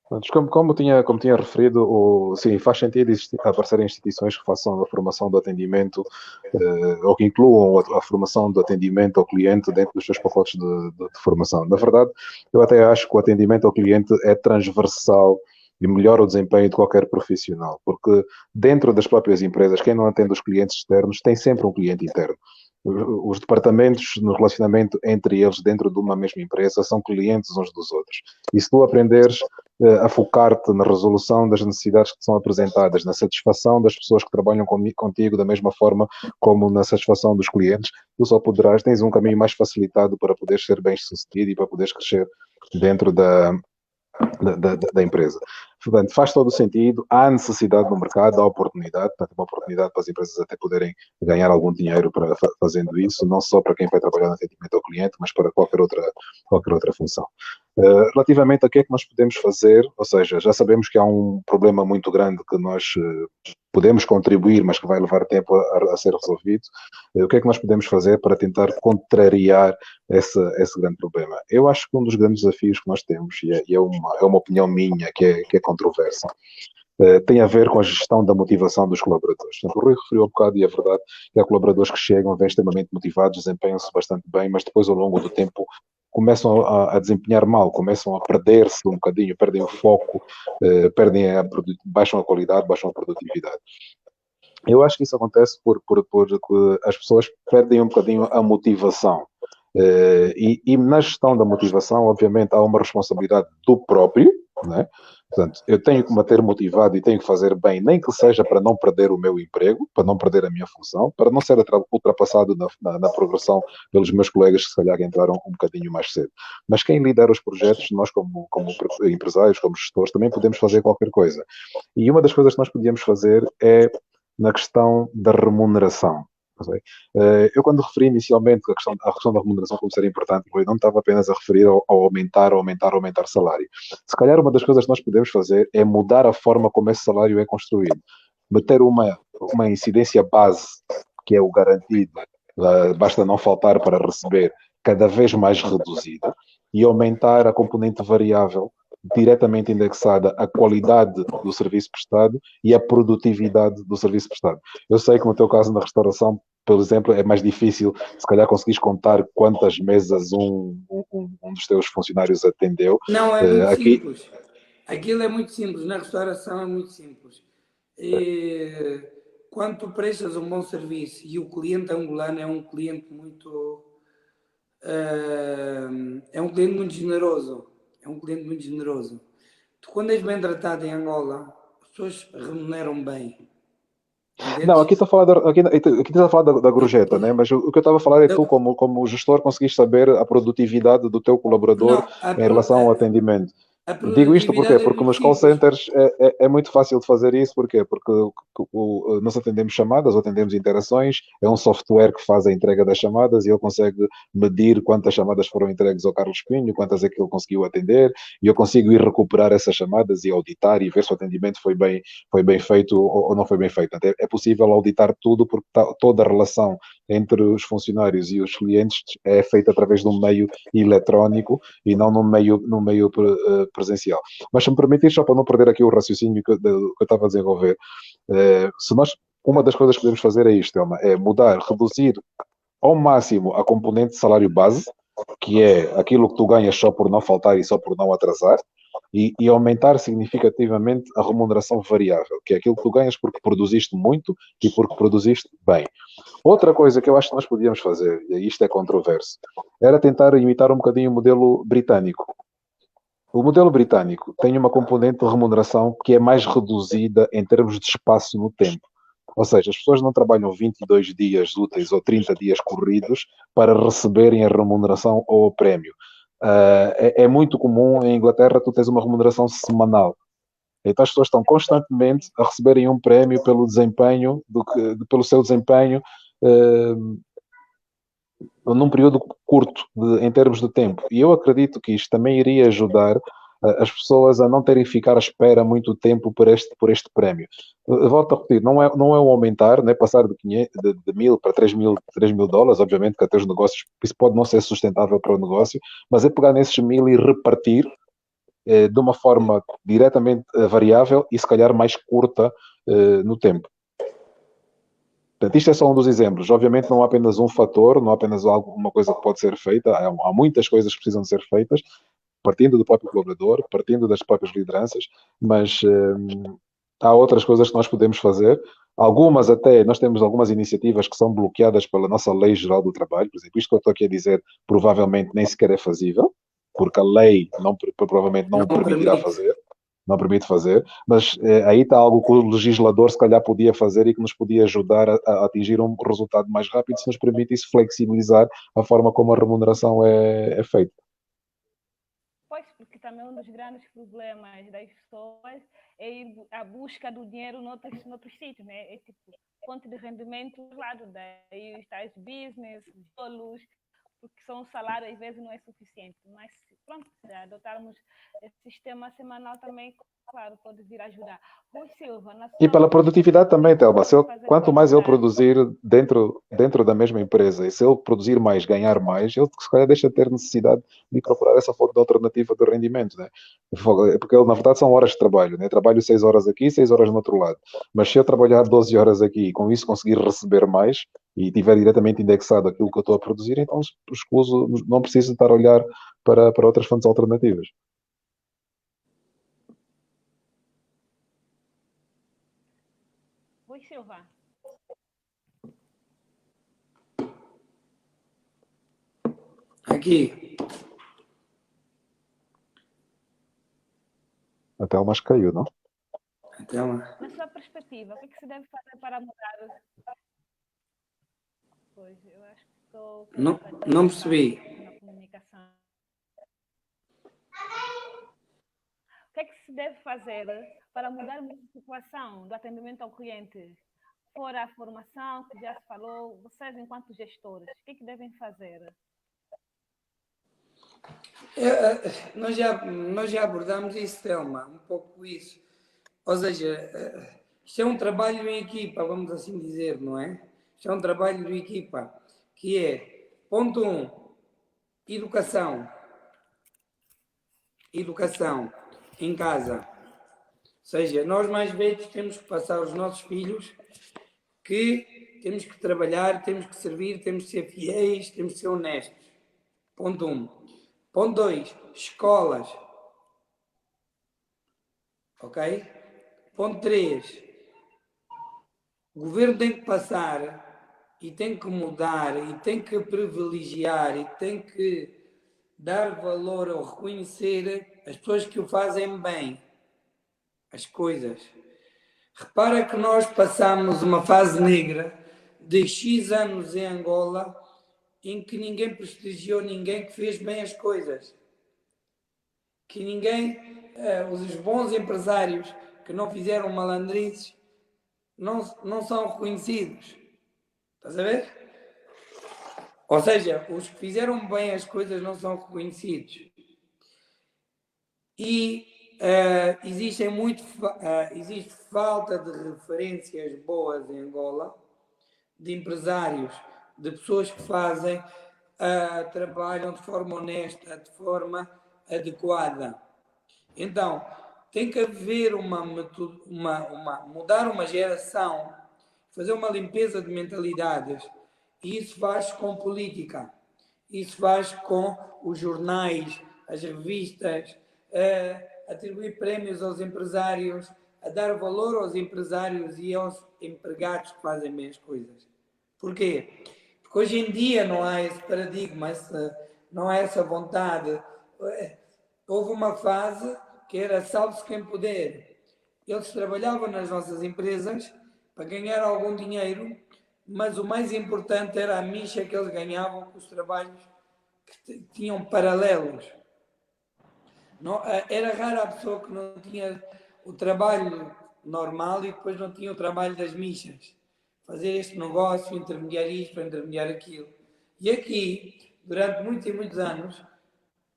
Pronto, como tinha referido, sim, faz sentido aparecerem instituições que façam a formação do atendimento ou que incluam a formação do atendimento ao cliente dentro dos seus pacotes de formação. Na verdade, eu até acho que o atendimento ao cliente é transversal e melhora o desempenho de qualquer profissional, porque dentro das próprias empresas, quem não atende os clientes externos tem sempre um cliente interno. Os departamentos no relacionamento entre eles dentro de uma mesma empresa são clientes uns dos outros. E se tu aprenderes a focar-te na resolução das necessidades que te são apresentadas, na satisfação das pessoas que trabalham contigo da mesma forma como na satisfação dos clientes, tu só poderás, tens um caminho mais facilitado para poderes ser bem-sucedido e para poderes crescer dentro da empresa. Portanto, faz todo o sentido, há necessidade no mercado, há oportunidade, portanto, uma oportunidade para as empresas até poderem ganhar algum dinheiro fazendo isso, não só para quem vai trabalhar no atendimento ao cliente, mas para qualquer outra função. Relativamente a que é que nós podemos fazer, ou seja, já sabemos que há um problema muito grande que nós podemos contribuir, mas que vai levar tempo a ser resolvido. O que é que nós podemos fazer para tentar contrariar esse grande problema? Eu acho que um dos grandes desafios que nós temos, e é uma opinião minha que é controversa, tem a ver com a gestão da motivação dos colaboradores. Portanto, o Rui referiu há bocado, e é verdade, que há colaboradores que chegam, vêm extremamente motivados, desempenham-se bastante bem, mas depois, ao longo do tempo, começam a desempenhar mal, começam a perder-se um bocadinho, perdem o foco, baixam a qualidade, baixam a produtividade. Eu acho que isso acontece porque as pessoas perdem um bocadinho a motivação. E na gestão da motivação, obviamente, há uma responsabilidade do próprio, né? Portanto, eu tenho que me manter motivado e tenho que fazer bem, nem que seja para não perder o meu emprego, para não perder a minha função, para não ser ultrapassado na progressão pelos meus colegas que se calhar entraram um bocadinho mais cedo. Mas quem lidera os projetos, nós como empresários, como gestores, também podemos fazer qualquer coisa. E uma das coisas que nós podíamos fazer é na questão da remuneração. Eu, quando referi inicialmente a questão da remuneração como ser importante, eu não estava apenas a referir ao aumentar salário. Se calhar uma das coisas que nós podemos fazer é mudar a forma como esse salário é construído. Meter uma incidência base, que é o garantido, basta não faltar para receber, cada vez mais reduzida, e aumentar a componente variável diretamente indexada à qualidade do serviço prestado e à produtividade do serviço prestado. Eu sei que no teu caso na restauração, por exemplo, é mais difícil, se calhar conseguires contar quantas mesas um dos teus funcionários atendeu. Não, é muito simples. Aquilo é muito simples, na restauração é muito simples. Quando tu prestas um bom serviço e o cliente angolano é um cliente muito... é um cliente muito generoso. Tu, quando és bem tratado em Angola, as pessoas remuneram bem. Entendes? Não, aqui estás a falar da gorjeta, né? Mas o que eu estava a falar é tu, como gestor, conseguiste saber a produtividade do teu colaborador em relação ao atendimento. Digo isto porque nos call centers é muito fácil de fazer isso. Porquê? Porque nós atendemos chamadas, ou atendemos interações, é um software que faz a entrega das chamadas e ele consegue medir quantas chamadas foram entregues ao Carlos Pinho, quantas é que ele conseguiu atender, e eu consigo ir recuperar essas chamadas e auditar e ver se o atendimento foi bem feito ou não foi bem feito. É possível auditar tudo porque toda a relação entre os funcionários e os clientes é feita através de um meio eletrónico e não num meio presencial. Mas se me permitir, só para não perder aqui o raciocínio que eu estava a desenvolver, uma das coisas que podemos fazer é isto, é reduzir ao máximo a componente de salário base, que é aquilo que tu ganhas só por não faltar e só por não atrasar, e aumentar significativamente a remuneração variável, que é aquilo que tu ganhas porque produziste muito e porque produziste bem. Outra coisa que eu acho que nós podíamos fazer, e isto é controverso, era tentar imitar um bocadinho o modelo britânico. O modelo britânico tem uma componente de remuneração que é mais reduzida em termos de espaço no tempo. Ou seja, as pessoas não trabalham 22 dias úteis ou 30 dias corridos para receberem a remuneração ou o prémio. É muito comum em Inglaterra tu tens uma remuneração semanal. Então as pessoas estão constantemente a receberem um prémio pelo desempenho, pelo seu desempenho num período curto em termos de tempo. E eu acredito que isto também iria ajudar as pessoas a não terem que ficar à espera muito tempo por este prémio. Eu volto a repetir, não é um aumentar, não é passar de 1.000 para 3.000 dólares, obviamente que até os negócios, isso pode não ser sustentável para o negócio, mas é pegar nesses 1.000 e repartir de uma forma diretamente variável e se calhar mais curta no tempo. Portanto, isto é só um dos exemplos. Obviamente não há apenas um fator, não há apenas alguma coisa que pode ser feita, há muitas coisas que precisam de ser feitas, partindo do próprio colaborador, partindo das próprias lideranças, mas há outras coisas que nós podemos fazer. Algumas até, nós temos algumas iniciativas que são bloqueadas pela nossa Lei Geral do Trabalho, por exemplo, isto que eu estou aqui a dizer provavelmente nem sequer é fazível, porque a lei provavelmente não o permitirá fazer, não permite fazer, mas aí está algo que o legislador se calhar podia fazer e que nos podia ajudar a atingir um resultado mais rápido se nos permitisse flexibilizar a forma como a remuneração é feita. Pois, porque também um dos grandes problemas das pessoas é ir à busca do dinheiro noutros sítios, né? É tipo, fonte de rendimento do lado, daí os tais business, os bolos, porque só um salário às vezes não é suficiente. Mas pronto, se adotarmos esse sistema semanal também, claro, pode vir ajudar. Rui Silva, E pela produtividade também, Telma. Quanto mais ele produzir dentro da mesma empresa, e se ele produzir mais, ganhar mais, ele se calhar deixa de ter necessidade de procurar essa fonte de alternativa de rendimento, né? Porque ele, na verdade, são horas de trabalho, né? Trabalho 6 horas aqui, 6 horas no outro lado. Mas se eu trabalhar 12 horas aqui e com isso conseguir receber mais e tiver diretamente indexado aquilo que eu estou a produzir, então escuso, não preciso estar a olhar para outras fontes alternativas. Rui Silva. Aqui. A Telma acho que caiu, não? Na sua perspectiva, o que se deve fazer para mudar? Pois, eu acho que estou... Não percebi. Na comunicação. O que é que se deve fazer para mudar a situação do atendimento ao cliente? Fora a formação, que já se falou, vocês enquanto gestores, o que é que devem fazer? Nós já abordamos isso, Telma, um pouco isso. Ou seja, isto é um trabalho em equipa, vamos assim dizer, não é? Isto é um trabalho de equipa, que é, ponto 1, educação. Educação em casa. Ou seja, nós mais velhos temos que passar aos nossos filhos que temos que trabalhar, temos que servir, temos que ser fiéis, temos que ser honestos. Ponto 1. Ponto 2. Escolas. Ok? Ponto 3. O governo tem que passar e tem que mudar e tem que privilegiar e tem que dar valor ou reconhecer as pessoas que o fazem bem. As coisas. Repara que nós passamos uma fase negra de X anos em Angola em que ninguém prestigiou ninguém que fez bem as coisas. Que ninguém, os bons empresários que não fizeram malandrices, não são reconhecidos. Estás a ver? Ou seja, os que fizeram bem as coisas não são reconhecidos. E existe falta de referências boas em Angola, de empresários, de pessoas que fazem, trabalham de forma honesta, de forma adequada. Então, tem que haver mudar uma geração, fazer uma limpeza de mentalidades. E isso faz com política, isso faz com os jornais, as revistas, atribuir prémios aos empresários, a dar valor aos empresários e aos empregados que fazem bem as coisas. Porquê? Porque hoje em dia não há esse paradigma, não há essa vontade. Houve uma fase que era salve-se quem puder. Eles trabalhavam nas nossas empresas para ganhar algum dinheiro, mas o mais importante era a micha que eles ganhavam com os trabalhos que tinham paralelos. Não, era rara a pessoa que não tinha o trabalho normal e depois não tinha o trabalho das michas. Fazer este negócio, intermediar isto para intermediar aquilo. E aqui, durante muitos e muitos anos,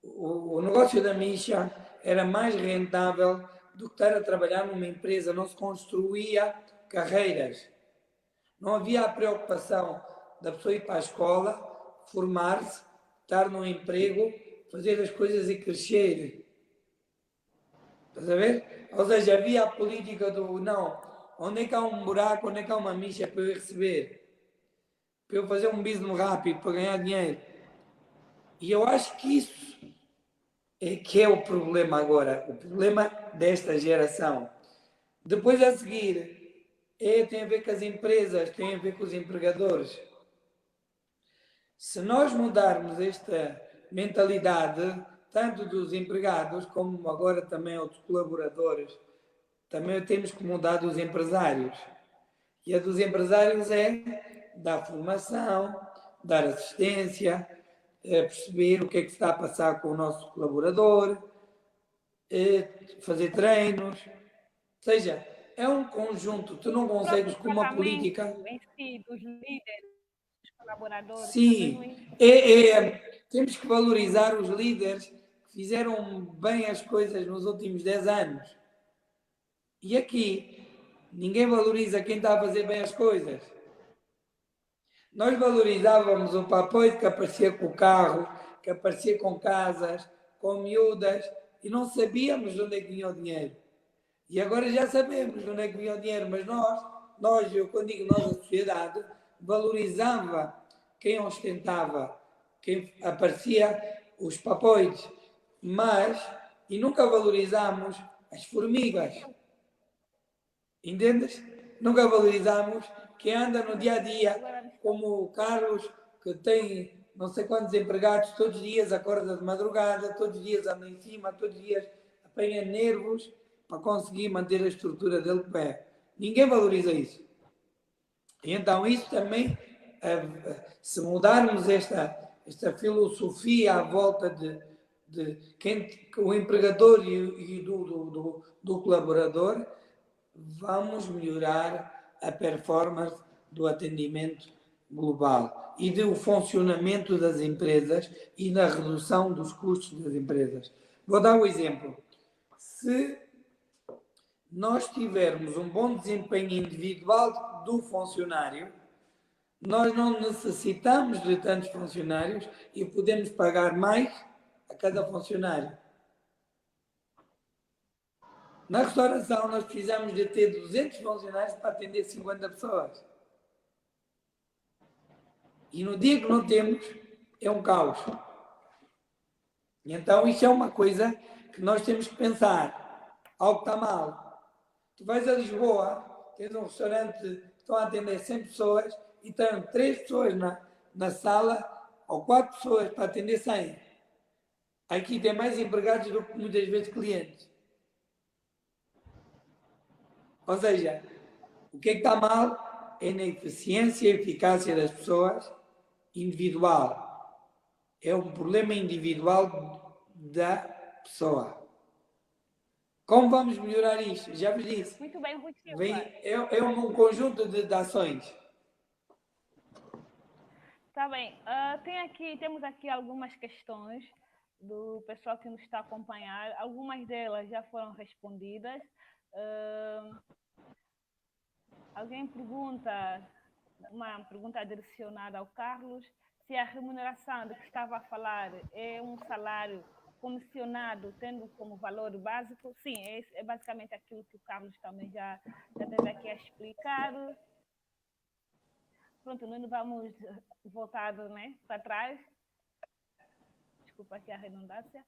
o negócio da micha era mais rentável do que estar a trabalhar numa empresa. Não se construía carreiras. Não havia a preocupação da pessoa ir para a escola, formar-se, estar num emprego, fazer as coisas e crescer. Estás a ver? Ou seja, havia a política do não, onde é que há um buraco, onde é que há uma micha para eu receber? Para eu fazer um business rápido, para ganhar dinheiro. E eu acho que isso é que é o problema agora, o problema desta geração. Depois a seguir, tem a ver com as empresas, tem a ver com os empregadores. Se nós mudarmos esta mentalidade, tanto dos empregados como agora também outros colaboradores, também temos que mudar dos empresários. E a dos empresários é dar formação, dar assistência, perceber o que é que está a passar com o nosso colaborador, fazer treinos. Ou seja, é um conjunto. Tu não consegues com uma política. Em si, dos líderes, dos colaboradores. Sim, temos que valorizar os líderes que fizeram bem as coisas nos últimos 10 anos. E aqui, ninguém valoriza quem está a fazer bem as coisas. Nós valorizávamos o papoito que aparecia com o carro, que aparecia com casas, com miúdas, e não sabíamos de onde é que vinha o dinheiro. E agora já sabemos de onde é que vinha o dinheiro, mas nós, eu quando digo nós, a sociedade, valorizava quem ostentava, quem aparecia os papoites, e nunca valorizámos as formigas. Entendes? Nunca valorizamos quem anda no dia a dia, como o Carlos, que tem não sei quantos empregados, todos os dias acorda de madrugada, todos os dias anda em cima, todos os dias apanha nervos para conseguir manter a estrutura dele de pé. Ninguém valoriza isso. E então isso também, se mudarmos esta filosofia à volta de quem, o empregador e do colaborador, vamos melhorar a performance do atendimento global e do funcionamento das empresas e da redução dos custos das empresas. Vou dar um exemplo. Se nós tivermos um bom desempenho individual do funcionário, nós não necessitamos de tantos funcionários e podemos pagar mais a cada funcionário. Na restauração, nós precisamos de ter 200 funcionários para atender 50 pessoas. E no dia que não temos, é um caos. E então, isso é uma coisa que nós temos que pensar. Algo está mal. Tu vais a Lisboa, tens um restaurante que estão a atender 100 pessoas e estão 3 pessoas na sala ou 4 pessoas para atender 100. Aqui tem mais empregados do que muitas vezes clientes. Ou seja, o que é que está mal é na eficiência e eficácia das pessoas individual. É um problema individual da pessoa. Como vamos melhorar isto? Já vos disse. Muito bem, Rui Silva. É um conjunto de ações. Está bem. Temos aqui algumas questões do pessoal que nos está a acompanhar. Algumas delas já foram respondidas. Alguém pergunta, uma pergunta direcionada ao Carlos, se a remuneração de que estava a falar é um salário comissionado, tendo como valor básico. Sim, é basicamente aquilo que o Carlos também já teve aqui a explicar. Pronto, nós vamos voltar, né, para trás. Desculpa aqui a redundância.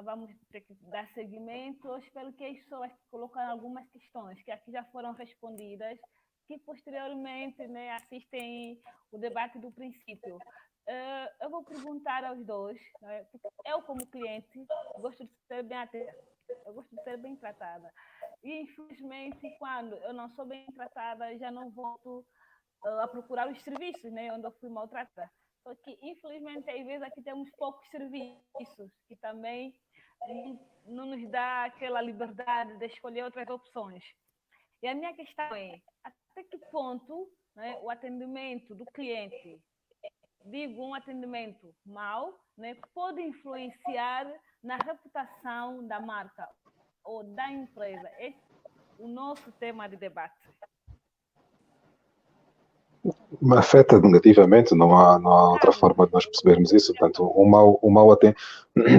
Vamos ter que dar seguimento. Eu espero que as pessoas que colocaram algumas questões que aqui já foram respondidas, que posteriormente, né, assistem o debate do princípio. Eu vou perguntar aos dois, né, porque eu, como cliente, gosto de ser bem atendida, eu gosto de ser bem tratada. E, infelizmente, quando eu não sou bem tratada, já não volto a procurar os serviços, né, onde eu fui maltratada. Só que, infelizmente, às vezes aqui temos poucos serviços que também não nos dá aquela liberdade de escolher outras opções. E a minha questão é, até que ponto, né, o atendimento do cliente, digo um atendimento mau, né, pode influenciar na reputação da marca ou da empresa? Esse é o nosso tema de debate. Afeta negativamente, não há outra forma de nós percebermos isso. Portanto,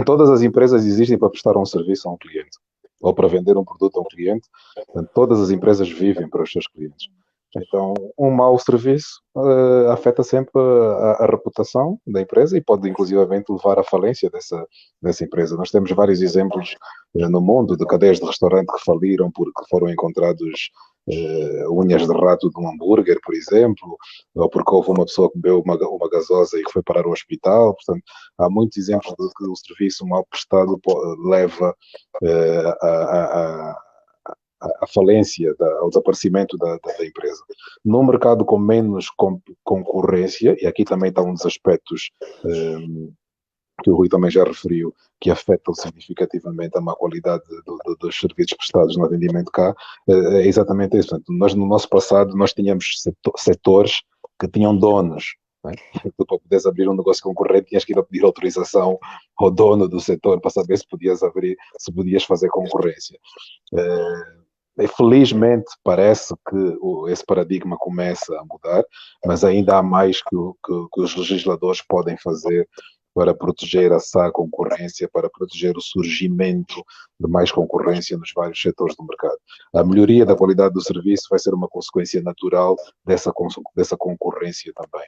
todas as empresas existem para prestar um serviço a um cliente. ou para vender um produto a um cliente. Portanto, todas as empresas vivem para os seus clientes. Então, um mau serviço afeta sempre a reputação da empresa e pode, inclusivamente, levar à falência dessa empresa. Nós temos vários exemplos no mundo de cadeias de restaurante que faliram porque foram encontrados unhas de rato de um hambúrguer, por exemplo, ou porque houve uma pessoa que bebeu uma gasosa e que foi parar ao hospital. Portanto, há muitos exemplos de que o serviço mal prestado leva a falência, ao desaparecimento da empresa. Num mercado com menos concorrência, e aqui também está um dos aspectos que o Rui também já referiu, que afetam significativamente a má qualidade dos serviços prestados no atendimento cá, é exatamente isso. Portanto, nós, no nosso passado, nós tínhamos setores que tinham donos. Né? Tu, para poderes abrir um negócio concorrente, tinhas que ir a pedir autorização ao dono do setor para saber se podias abrir, se podias fazer concorrência. Felizmente parece que esse paradigma começa a mudar, mas ainda há mais que os legisladores podem fazer para proteger a sã concorrência, para proteger o surgimento de mais concorrência nos vários setores do mercado. A melhoria da qualidade do serviço vai ser uma consequência natural dessa concorrência também.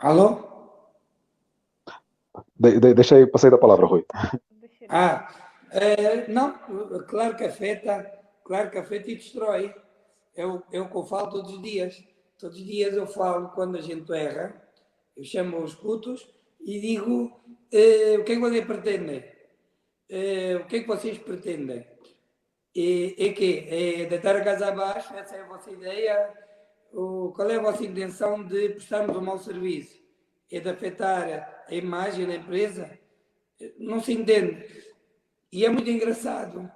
Alô? Passei da palavra, Rui. Não, claro que afeta e destrói. É o que eu falo todos os dias. Todos os dias eu falo quando a gente erra, eu chamo os putos e digo o que é que vocês pretendem? O que é que vocês pretendem? É deitar a casa abaixo? Essa é a vossa ideia? Qual é a vossa intenção de prestarmos um mau serviço? É de afetar a imagem da empresa? Não se entende. E é muito engraçado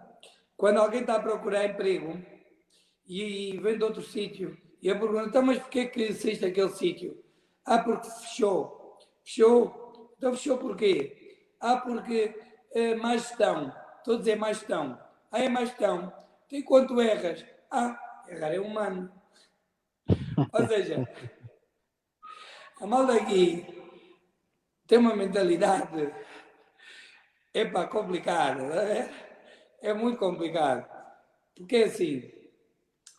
quando alguém está a procurar emprego e vem de outro sítio e eu pergunto, então, mas porquê que saíste daquele sítio? Porque fechou. Fechou? Então fechou porquê? Porque má gestão. Estou a dizer má gestão. É má gestão. Então, enquanto erras, errar é humano. Ou seja, a malda aqui tem uma mentalidade complicada. É muito complicado. Porque é assim,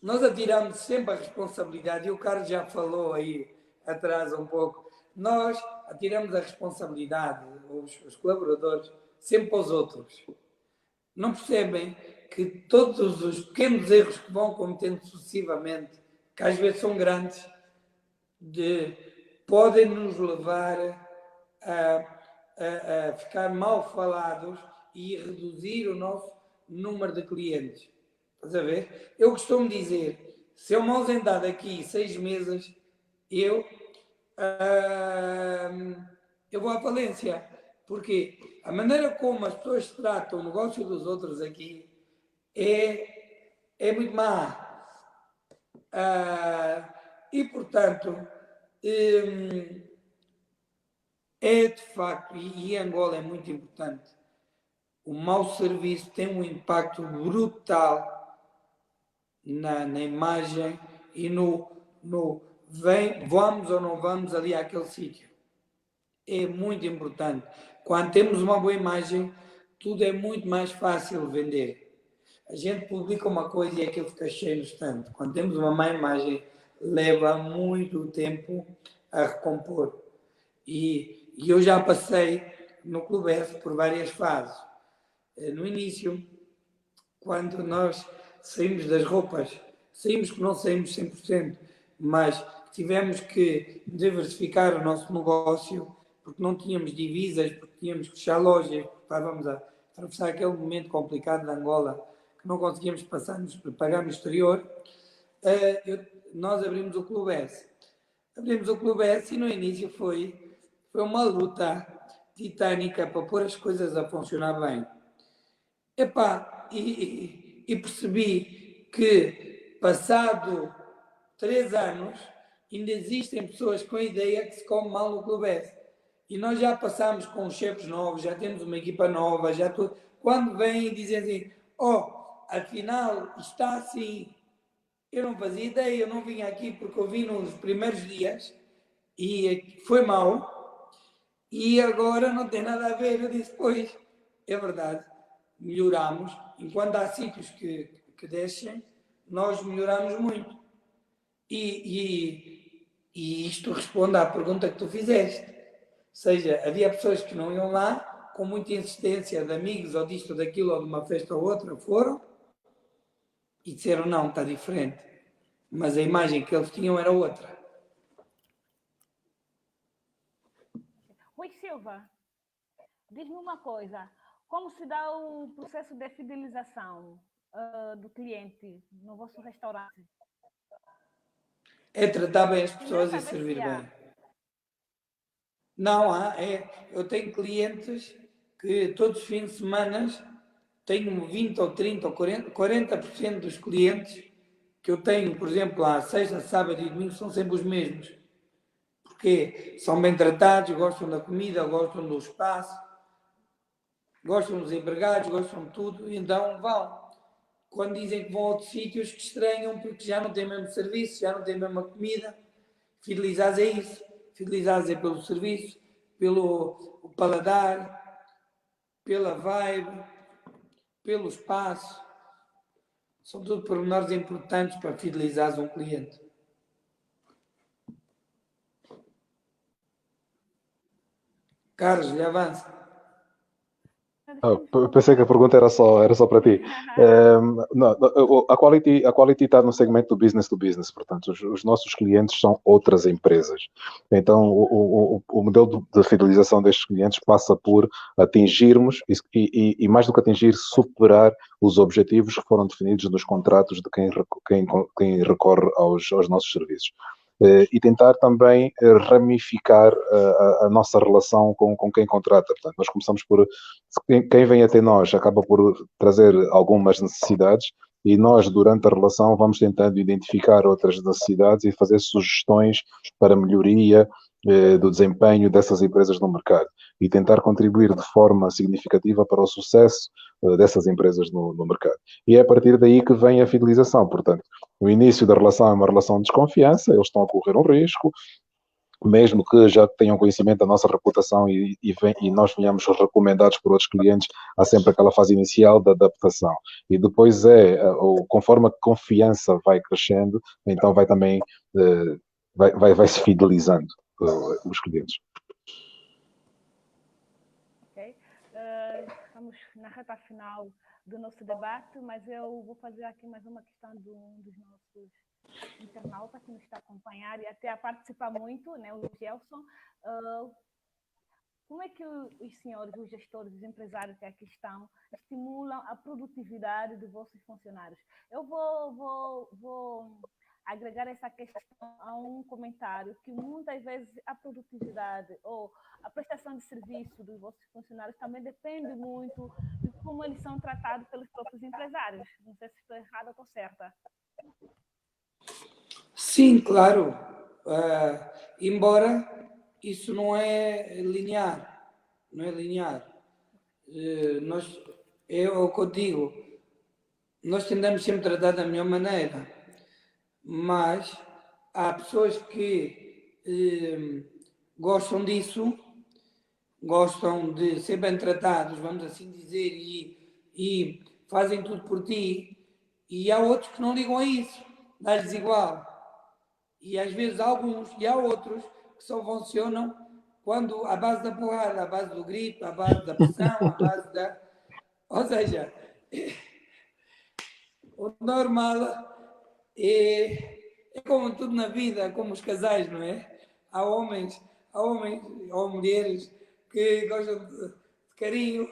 nós atiramos sempre a responsabilidade, e o Carlos já falou aí atrás um pouco, nós atiramos a responsabilidade, os colaboradores, sempre para os outros. Não percebem que todos os pequenos erros que vão cometendo sucessivamente, que às vezes são grandes, podem nos levar a ficar mal falados e reduzir o nosso número de clientes. Estás a ver? Eu costumo dizer, se eu me ausentar daqui 6 meses, eu vou à falência. Porque a maneira como as pessoas tratam o negócio dos outros aqui é muito má. E, portanto, é de facto, e Angola é muito importante, o mau serviço tem um impacto brutal na imagem e no vamos ou não vamos ali àquele sítio. É muito importante. Quando temos uma boa imagem, tudo é muito mais fácil vender. A gente publica uma coisa e aquilo fica cheio no stand. Quando temos uma má imagem, leva muito tempo a recompor. E eu já passei no Clube F por várias fases. No início, quando nós saímos das roupas, saímos que não saímos 100%, mas tivemos que diversificar o nosso negócio, porque não tínhamos divisas, porque tínhamos que fechar lojas, porque estávamos a atravessar aquele momento complicado de Angola, que não conseguíamos pagar no exterior, nós abrimos o Clube S. Abrimos o Clube S e no início foi uma luta titânica para pôr as coisas a funcionar bem. E percebi que, passado 3 anos, ainda existem pessoas com a ideia que se come mal no Clube S. E nós já passámos com chefes novos, já temos uma equipa nova, já tudo. Quando vêm e dizem assim, afinal, está assim. Eu não fazia ideia, eu não vim aqui porque eu vim nos primeiros dias e foi mau, e agora não tem nada a ver. Eu disse, pois, é verdade, melhoramos. Enquanto há sítios que descem, nós melhoramos muito. E isto responde à pergunta que tu fizeste. Ou seja, havia pessoas que não iam lá, com muita insistência de amigos, ou disto, ou daquilo, ou de uma festa ou outra, foram, e disseram, não, está diferente. Mas a imagem que eles tinham era outra. Rui Silva, diz-me uma coisa, como se dá o processo de fidelização do cliente no vosso restaurante? É tratar bem as pessoas e servir bem. Não há, eu tenho clientes que todos os fins de semana, tenho 20 ou 30 ou 40% dos clientes que eu tenho, por exemplo, à sexta, sábado e domingo, são sempre os mesmos. Porque são bem tratados, gostam da comida, gostam do espaço, gostam dos empregados, gostam de tudo, e então vão. Quando dizem que vão a outros sítios, que estranham porque já não têm o mesmo serviço, já não têm a mesma comida. Fidelizados é isso. Fidelizados é pelo serviço, pelo paladar, pela vibe, pelo espaço. São tudo pormenores importantes para fidelizar um cliente. Carlos, lhe avança. Pensei que a pergunta era só para ti. Não, a Quality está no segmento do business to business, portanto, os nossos clientes são outras empresas. Então, o modelo de fidelização destes clientes passa por atingirmos e mais do que atingir, superar os objetivos que foram definidos nos contratos de quem recorre aos nossos serviços. E tentar também ramificar a nossa relação com quem contrata. Portanto, nós começamos por... Quem vem até nós acaba por trazer algumas necessidades e nós, durante a relação, vamos tentando identificar outras necessidades e fazer sugestões para melhoria do desempenho dessas empresas no mercado e tentar contribuir de forma significativa para o sucesso dessas empresas no mercado. E é a partir daí que vem a fidelização. Portanto, o início da relação é uma relação de desconfiança, eles estão a correr um risco, mesmo que já tenham conhecimento da nossa reputação e nós venhamos recomendados por outros clientes, há sempre aquela fase inicial da adaptação. E depois conforme a confiança vai crescendo, então vai também, vai se fidelizando os clientes. Ok. Estamos na reta final do nosso debate, mas eu vou fazer aqui mais uma questão de um dos nossos internauta que nos está a acompanhar e até a participar muito, né, o Gelson. Como é que os senhores, os gestores, os empresários que aqui estão, estimulam a produtividade dos vossos funcionários? Eu vou agregar essa questão a um comentário que muitas vezes a produtividade ou a prestação de serviço dos vossos funcionários também depende muito de como eles são tratados pelos próprios empresários. Não sei se estou errada ou estou certa. Sim, claro. Embora isso não é linear. Não é linear. É o que eu digo. Nós tentamos sempre tratar da melhor maneira. Mas há pessoas que gostam disso, gostam de ser bem tratados, vamos assim dizer, e fazem tudo por ti. E há outros que não ligam a isso. Dá-lhes igual. E às vezes há alguns e há outros que só funcionam quando à base da porrada, à base do grito, à base da pressão, à base da... Ou seja, o normal é como tudo na vida, como os casais, não é? Há homens ou mulheres que gostam de carinho,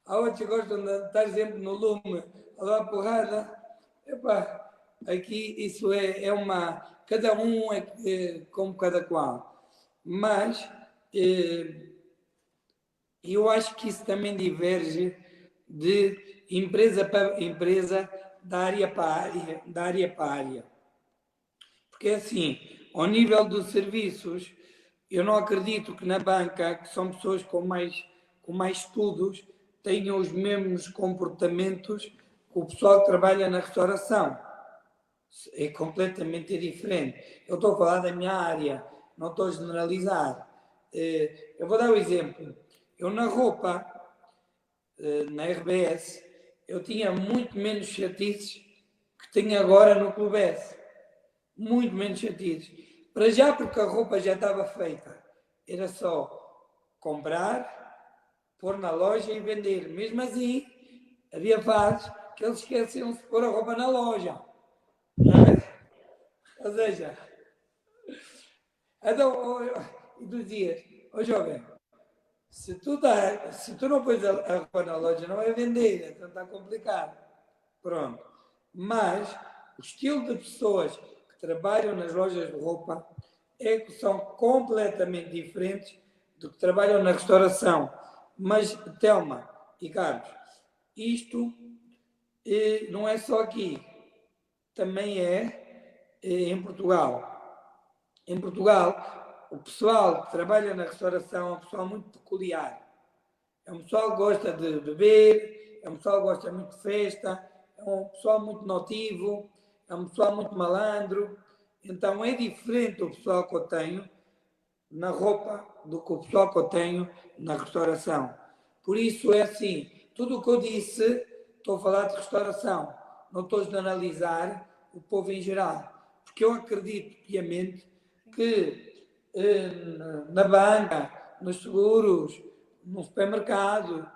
há outros que gostam de estar sempre no lume, a dar porrada. Epá, aqui isso é uma... Cada um é como cada qual. Mas eu acho que isso também diverge de empresa para empresa, da área para área. Porque assim, ao nível dos serviços, eu não acredito que na banca, que são pessoas com mais estudos, tenham os mesmos comportamentos que o pessoal que trabalha na restauração. É completamente diferente. Eu estou a falar da minha área. não estou a generalizar. Eu vou dar um exemplo. Eu na roupa, na RBS, eu tinha muito menos chatices que tenho agora no Clube S. Muito menos chatices. Para já, porque a roupa já estava feita. Era só comprar, pôr na loja e vender. Mesmo assim, havia fases que eles esqueciam-se de pôr a roupa na loja. Ou seja, então, e tu dizias, jovem, se tu não pões a roupa na loja, não vai vender, então está complicado. Pronto. Mas o estilo de pessoas que trabalham nas lojas de roupa são completamente diferentes do que trabalham na restauração. Mas, Telma e Carlos, isto não é só aqui, também é em Portugal. Em Portugal, o pessoal que trabalha na restauração é um pessoal muito peculiar. É um pessoal que gosta de beber, é um pessoal que gosta muito de festa, é um pessoal muito notivo, é um pessoal muito malandro. Então é diferente o pessoal que eu tenho na roupa do que o pessoal que eu tenho na restauração. Por isso é assim, tudo o que eu disse, estou a falar de restauração, não estou a generalizar o povo em geral, porque eu acredito piamente que na banca, nos seguros, no supermercado,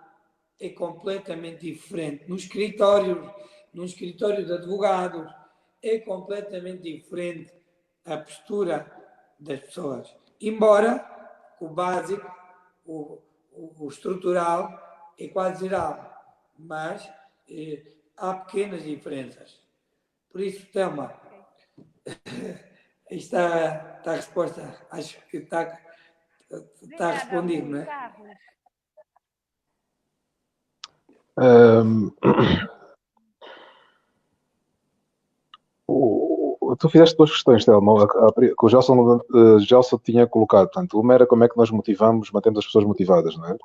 é completamente diferente. No escritório de advogados, é completamente diferente a postura das pessoas. Embora o básico, o estrutural, é quase geral, mas há pequenas diferenças. Por isso, Thelma, aí está a resposta. Acho que está respondido, não é? Carlos. Tu fizeste duas questões, Telmo, que o Gelson tinha colocado. Portanto, uma era como é que nós motivamos, mantemos as pessoas motivadas, não é?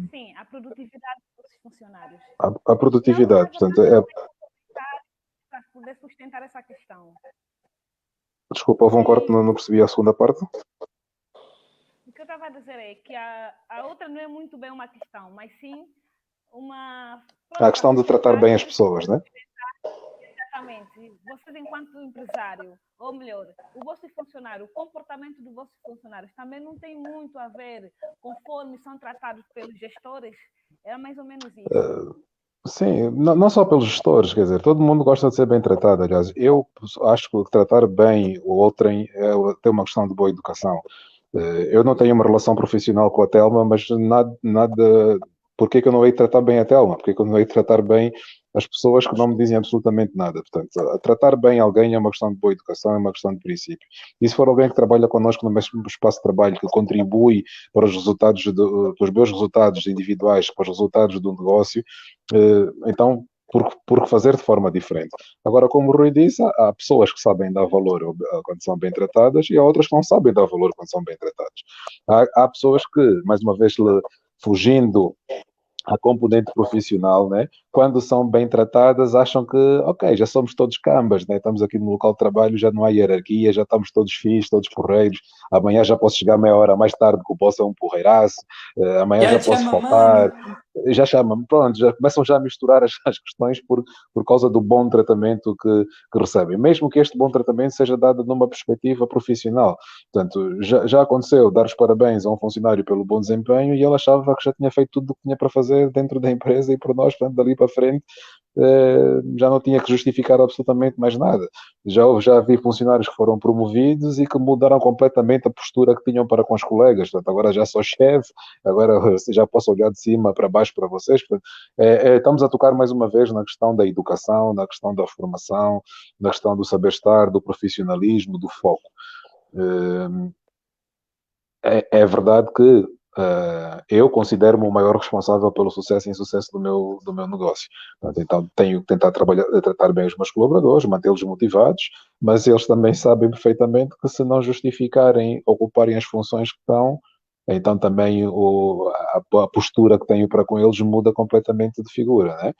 Sim, a produtividade dos funcionários. A produtividade, portanto, para poder sustentar essa questão. Desculpa, houve um corte, não percebi a segunda parte. O que eu estava a dizer é que a outra não é muito bem uma questão, mas sim uma... A questão de tratar bem as pessoas, né? Exatamente. Vocês, enquanto empresário, ou melhor, o vosso funcionário, o comportamento dos vossos funcionários também não tem muito a ver conforme são tratados pelos gestores? É mais ou menos isso. Sim, não só pelos gestores, quer dizer, todo mundo gosta de ser bem tratado. Aliás, eu acho que tratar bem o outrem é uma questão de boa educação. Eu não tenho uma relação profissional com a Telma, mas nada. Por que eu não hei de tratar bem a Telma? Por que eu não hei de tratar bem as pessoas que não me dizem absolutamente nada? Portanto, tratar bem alguém é uma questão de boa educação, é uma questão de princípio. E se for alguém que trabalha connosco no mesmo espaço de trabalho, que contribui para os resultados, para os meus resultados individuais, para os resultados do negócio, então por fazer de forma diferente. Agora, como o Rui disse, há pessoas que sabem dar valor quando são bem tratadas e há outras que não sabem dar valor quando são bem tratadas. Há pessoas que, mais uma vez, fugindo à componente profissional, né? Quando são bem tratadas, acham que, ok, já somos todos cambas, né? Estamos aqui no local de trabalho, já não há hierarquia, já estamos todos fixos, todos porreiros, amanhã já posso chegar meia hora mais tarde que o boss é um porreiraço, amanhã já posso faltar, já chamam, pronto, já começam já a misturar as questões por causa do bom tratamento que recebem, mesmo que este bom tratamento seja dado numa perspectiva profissional. Portanto, já aconteceu dar os parabéns a um funcionário pelo bom desempenho e ele achava que já tinha feito tudo o que tinha para fazer dentro da empresa e por nós, portanto, dali para frente, já não tinha que justificar absolutamente mais nada. Já vi funcionários que foram promovidos e que mudaram completamente a postura que tinham para com os colegas. Portanto, agora já sou chefe, agora já posso olhar de cima para baixo para vocês. Portanto, estamos a tocar mais uma vez na questão da educação, na questão da formação, na questão do saber estar, do profissionalismo, do foco. É verdade que eu considero-me o maior responsável pelo sucesso e insucesso do meu negócio. Então, tenho que tentar tratar bem os meus colaboradores, mantê-los motivados, mas eles também sabem perfeitamente que se não justificarem, ocuparem as funções que estão, então também a postura que tenho para com eles muda completamente de figura, né?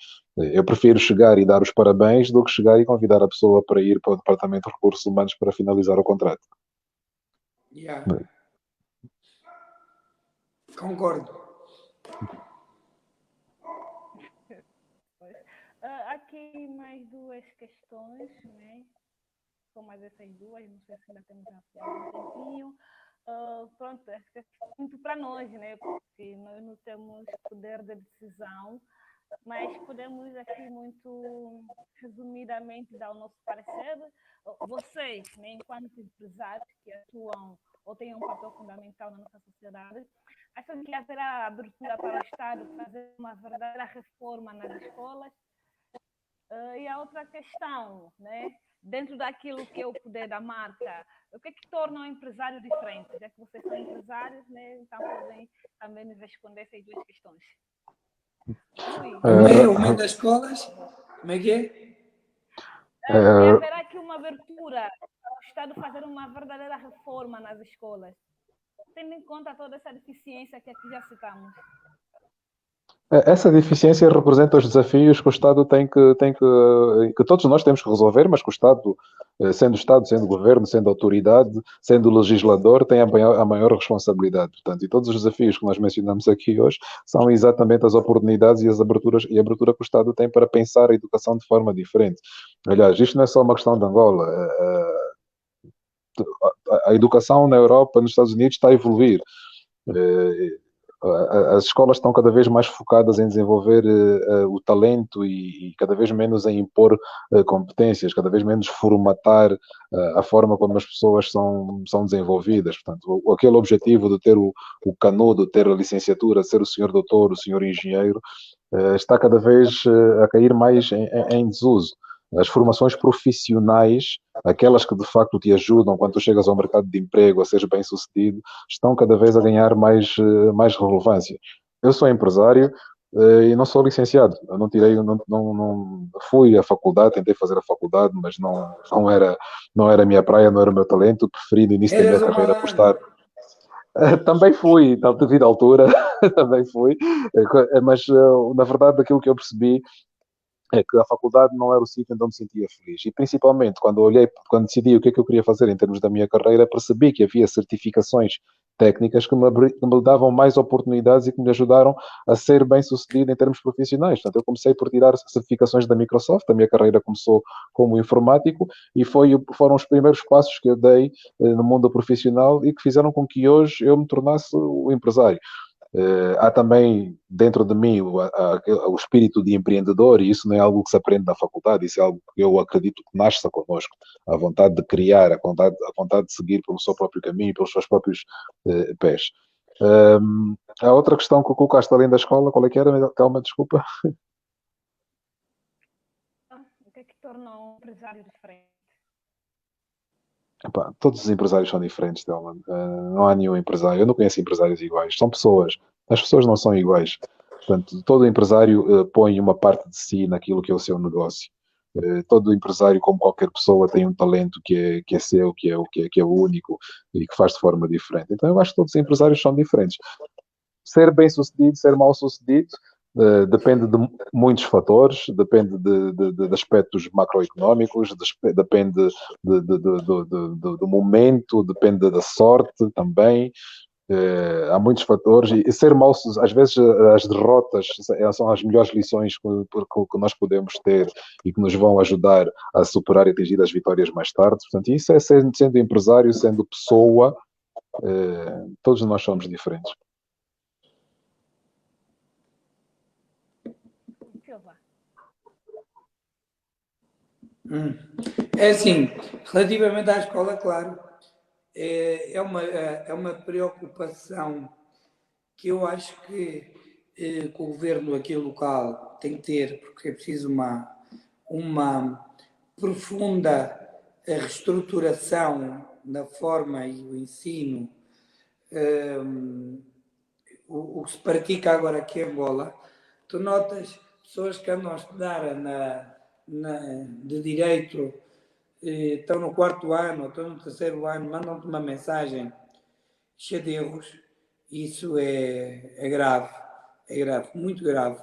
Eu prefiro chegar e dar os parabéns do que chegar e convidar a pessoa para ir para o Departamento de Recursos Humanos para finalizar o contrato. Yeah. Concordo. Aqui mais duas questões, né? São mais essas duas, não sei se ainda temos um tempinho. Pronto, acho que é muito para nós, né? Porque nós não temos poder de decisão, mas podemos, assim, muito resumidamente dar o nosso parecer. Vocês, né, enquanto empresários que atuam ou têm um papel fundamental na nossa sociedade, acham que haverá abertura para o Estado fazer uma verdadeira reforma nas escolas? E a outra questão, né? Dentro daquilo que é o poder da marca, o que é que torna um empresário diferente? Já que vocês são empresários, né? Então podem também nos responder essas duas questões. O meio das escolas, como é que é? Se haverá aqui uma abertura para o Estado fazer uma verdadeira reforma nas escolas, tendo em conta toda essa deficiência que aqui já citamos. Essa deficiência representa os desafios que o Estado que todos nós temos que resolver, mas que o Estado, sendo governo, sendo autoridade, sendo legislador, tem a maior responsabilidade. Portanto, e todos os desafios que nós mencionamos aqui hoje são exatamente as oportunidades e as aberturas e a abertura que o Estado tem para pensar a educação de forma diferente. Aliás, isto não é só uma questão de Angola. A educação na Europa, nos Estados Unidos, está a evoluir. As escolas estão cada vez mais focadas em desenvolver o talento e cada vez menos em impor competências, cada vez menos formatar a forma como as pessoas são desenvolvidas. Portanto, aquele objetivo de ter o canudo, ter a licenciatura, ser o senhor doutor, o senhor engenheiro, está cada vez a cair mais em desuso. As formações profissionais, aquelas que de facto te ajudam quando tu chegas ao mercado de emprego a seres bem-sucedido, estão cada vez a ganhar mais relevância. Eu sou empresário e não sou licenciado. Eu não fui à faculdade, tentei fazer a faculdade, mas não era a minha praia, não era o meu talento. Preferi no início da minha carreira apostar. Também fui, devido à altura, também fui, mas na verdade aquilo que eu percebi é que a faculdade não era o sítio onde eu me sentia feliz. E principalmente quando decidi o que é que eu queria fazer em termos da minha carreira, percebi que havia certificações técnicas que me davam mais oportunidades e que me ajudaram a ser bem sucedido em termos profissionais. Portanto, eu comecei por tirar certificações da Microsoft, a minha carreira começou como informático e foram os primeiros passos que eu dei no mundo profissional e que fizeram com que hoje eu me tornasse o empresário. Há também dentro de mim o espírito de empreendedor, e isso não é algo que se aprende na faculdade, isso é algo que eu acredito que nasce connosco. A vontade de criar, a vontade de seguir pelo seu próprio caminho, pelos seus próprios pés. A outra questão que colocaste além da escola, qual é que era? Calma, desculpa. O que é que torna um empresário diferente? Epá, todos os empresários são diferentes, Delman. Não há nenhum empresário. Eu não conheço empresários iguais. São pessoas. As pessoas não são iguais. Portanto, todo empresário põe uma parte de si naquilo que é o seu negócio. Todo empresário, como qualquer pessoa, tem um talento que é seu, que é o único e que faz de forma diferente. Então, eu acho que todos os empresários são diferentes. Ser bem-sucedido, ser mal-sucedido, depende de muitos fatores, depende de aspectos macroeconómicos, depende do momento, depende da sorte também. Há muitos fatores e ser mau, às vezes as derrotas são as melhores lições que nós podemos ter e que nos vão ajudar a superar e atingir as vitórias mais tarde. Portanto, isso é sendo empresário, sendo pessoa, todos nós somos diferentes. É assim, relativamente à escola, claro, é uma preocupação que eu acho que o governo aqui local tem que ter, porque é preciso uma profunda reestruturação na forma e o ensino. O que se pratica agora aqui em Angola, tu notas pessoas que andam a estudar de Direito, estão no 4º ano, estão no 3º ano, mandam-te uma mensagem cheia de erros. Isso é grave, muito grave.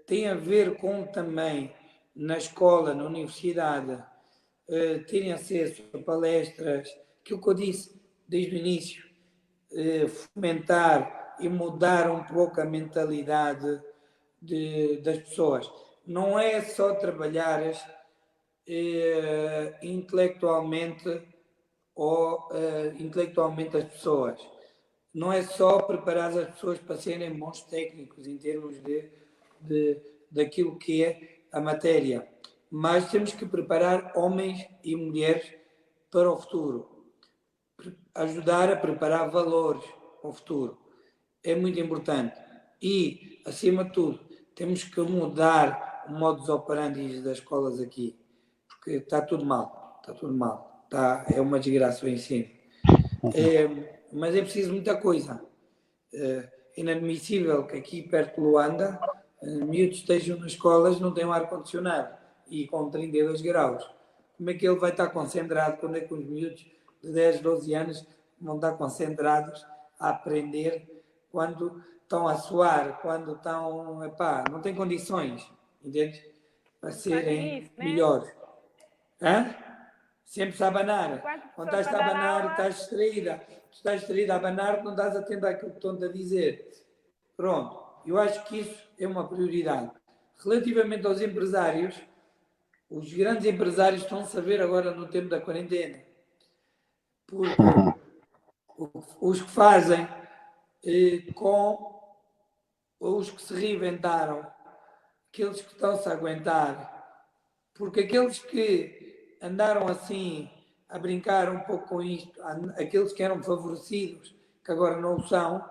Tem a ver com também, na escola, na universidade, terem acesso a palestras, aquilo que eu disse desde o início, fomentar e mudar um pouco a mentalidade das pessoas. Não é só trabalhar intelectualmente ou intelectualmente as pessoas. Não é só preparar as pessoas para serem bons técnicos em termos daquilo que é a matéria, mas temos que preparar homens e mulheres para o futuro, ajudar a preparar valores para o futuro. É muito importante. E, acima de tudo, temos que mudar o modus operandi das escolas aqui, porque está tudo mal, está tudo mal. É uma desgraça o ensino. Mas é preciso muita coisa. É inadmissível que aqui perto de Luanda miúdos estejam nas escolas não têm um ar-condicionado e com 32 graus. Como é que ele vai estar concentrado? Quando é que os miúdos de 10, 12 anos vão estar concentrados a aprender quando estão a suar, quando estão... Epá, não têm condições, entende? Para serem Isso, né? melhores. Hã? Sempre a abanar. Enquanto Quando professor estás para a dar abanar, aula, estás distraída. Tu estás distraída a abanar, não estás atento àquilo que estão a dizer. Pronto, eu acho que isso é uma prioridade. Relativamente aos empresários, os grandes empresários estão a saber agora no tempo da quarentena. Porque os que fazem com os que se reinventaram, aqueles que estão-se a aguentar, porque aqueles que andaram assim a brincar um pouco com isto, aqueles que eram favorecidos, que agora não o são,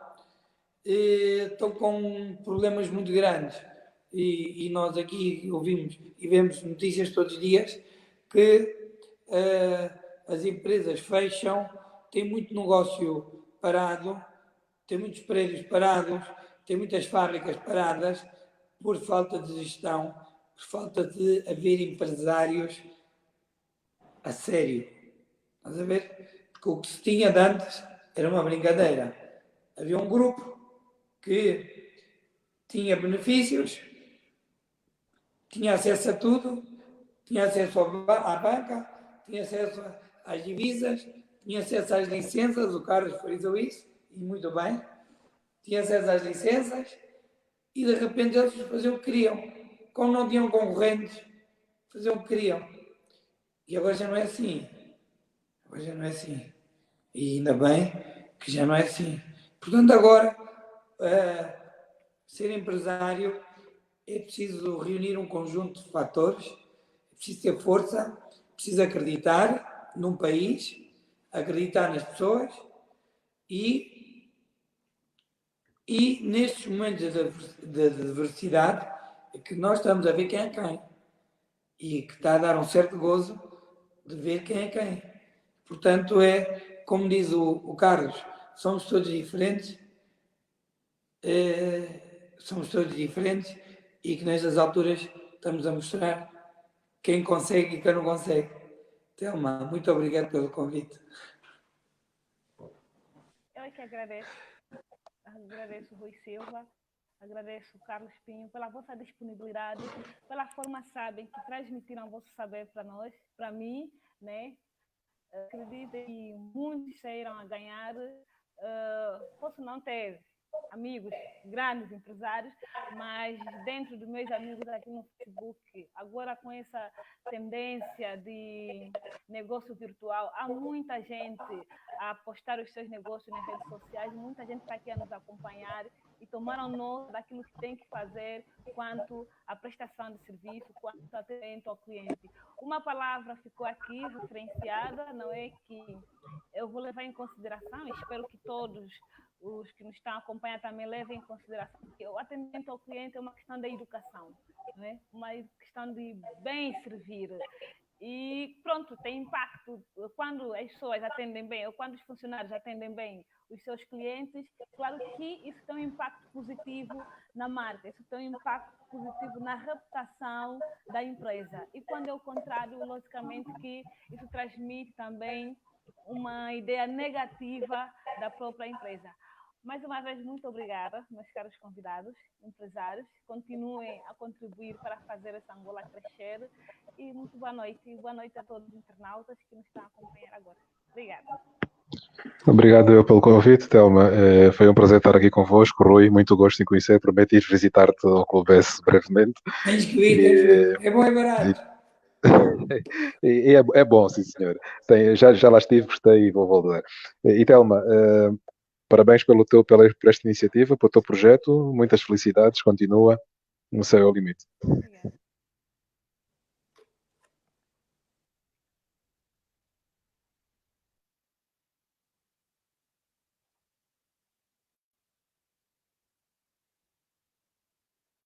estão com problemas muito grandes. E nós aqui ouvimos e vemos notícias todos os dias que as empresas fecham, tem muito negócio parado, tem muitos prédios parados, tem muitas fábricas paradas por falta de gestão, por falta de haver empresários a sério. Estás a ver? Porque o que se tinha de antes era uma brincadeira. Havia um grupo que tinha benefícios, tinha acesso a tudo, tinha acesso à banca, tinha acesso às divisas, tinha acesso às licenças, o Carlos frisou isso, e muito bem, tinha acesso às licenças, e de repente eles faziam o que queriam. Como não tinham concorrentes, faziam o que queriam. E agora já não é assim. Agora já não é assim. E ainda bem que já não é assim. Portanto, agora, ser empresário é preciso reunir um conjunto de fatores, é preciso ter força, é preciso acreditar num país, acreditar nas pessoas e nestes momentos de diversidade é que nós estamos a ver quem é quem e que está a dar um certo gozo de ver quem é quem. Portanto, como diz o Carlos, somos todos diferentes, e que nestas alturas estamos a mostrar quem consegue e quem não consegue. Thelma, muito obrigado pelo convite. eu é que agradeço. Agradeço o Rui Silva, agradeço o Carlos Pinho pela vossa disponibilidade, pela forma sabem que transmitiram o vosso saber para nós, para mim, né? Acredito que muitos saíram a ganhar. Posso não ter amigos, grandes empresários, mas dentro dos meus amigos aqui no Facebook, agora com essa tendência de negócio virtual, há muita gente a postar os seus negócios nas redes sociais, muita gente está aqui a nos acompanhar e tomaram nota daquilo que tem que fazer quanto à prestação de serviço, quanto ao atendimento ao cliente. Uma palavra ficou aqui referenciada, não é, que eu vou levar em consideração, espero que todos os que nos estão a acompanhar também levem em consideração que o atendimento ao cliente é uma questão da educação, não é? Uma questão de bem servir. E pronto, tem impacto quando as pessoas atendem bem, ou quando os funcionários atendem bem os seus clientes, claro que isso tem um impacto positivo na marca, isso tem um impacto positivo na reputação da empresa. E quando é o contrário, logicamente que isso transmite também uma ideia negativa da própria empresa. Mais uma vez, muito obrigada, meus caros convidados, empresários. Continuem a contribuir para fazer essa Angola crescer. E muito boa noite. E boa noite a todos os internautas que nos estão a acompanhar agora. Obrigada. Obrigado eu pelo convite, Telma. Foi um prazer estar aqui convosco. Rui, muito gosto em conhecer. Prometo ir visitar-te ao Clube S brevemente. Tens que vir. É bom, é barato. É bom, sim, senhor. Já lá estive, gostei e vou voltar. E Telma, parabéns por esta iniciativa, pelo teu projeto. Muitas felicidades. Continua. No céu é o limite. Obrigada.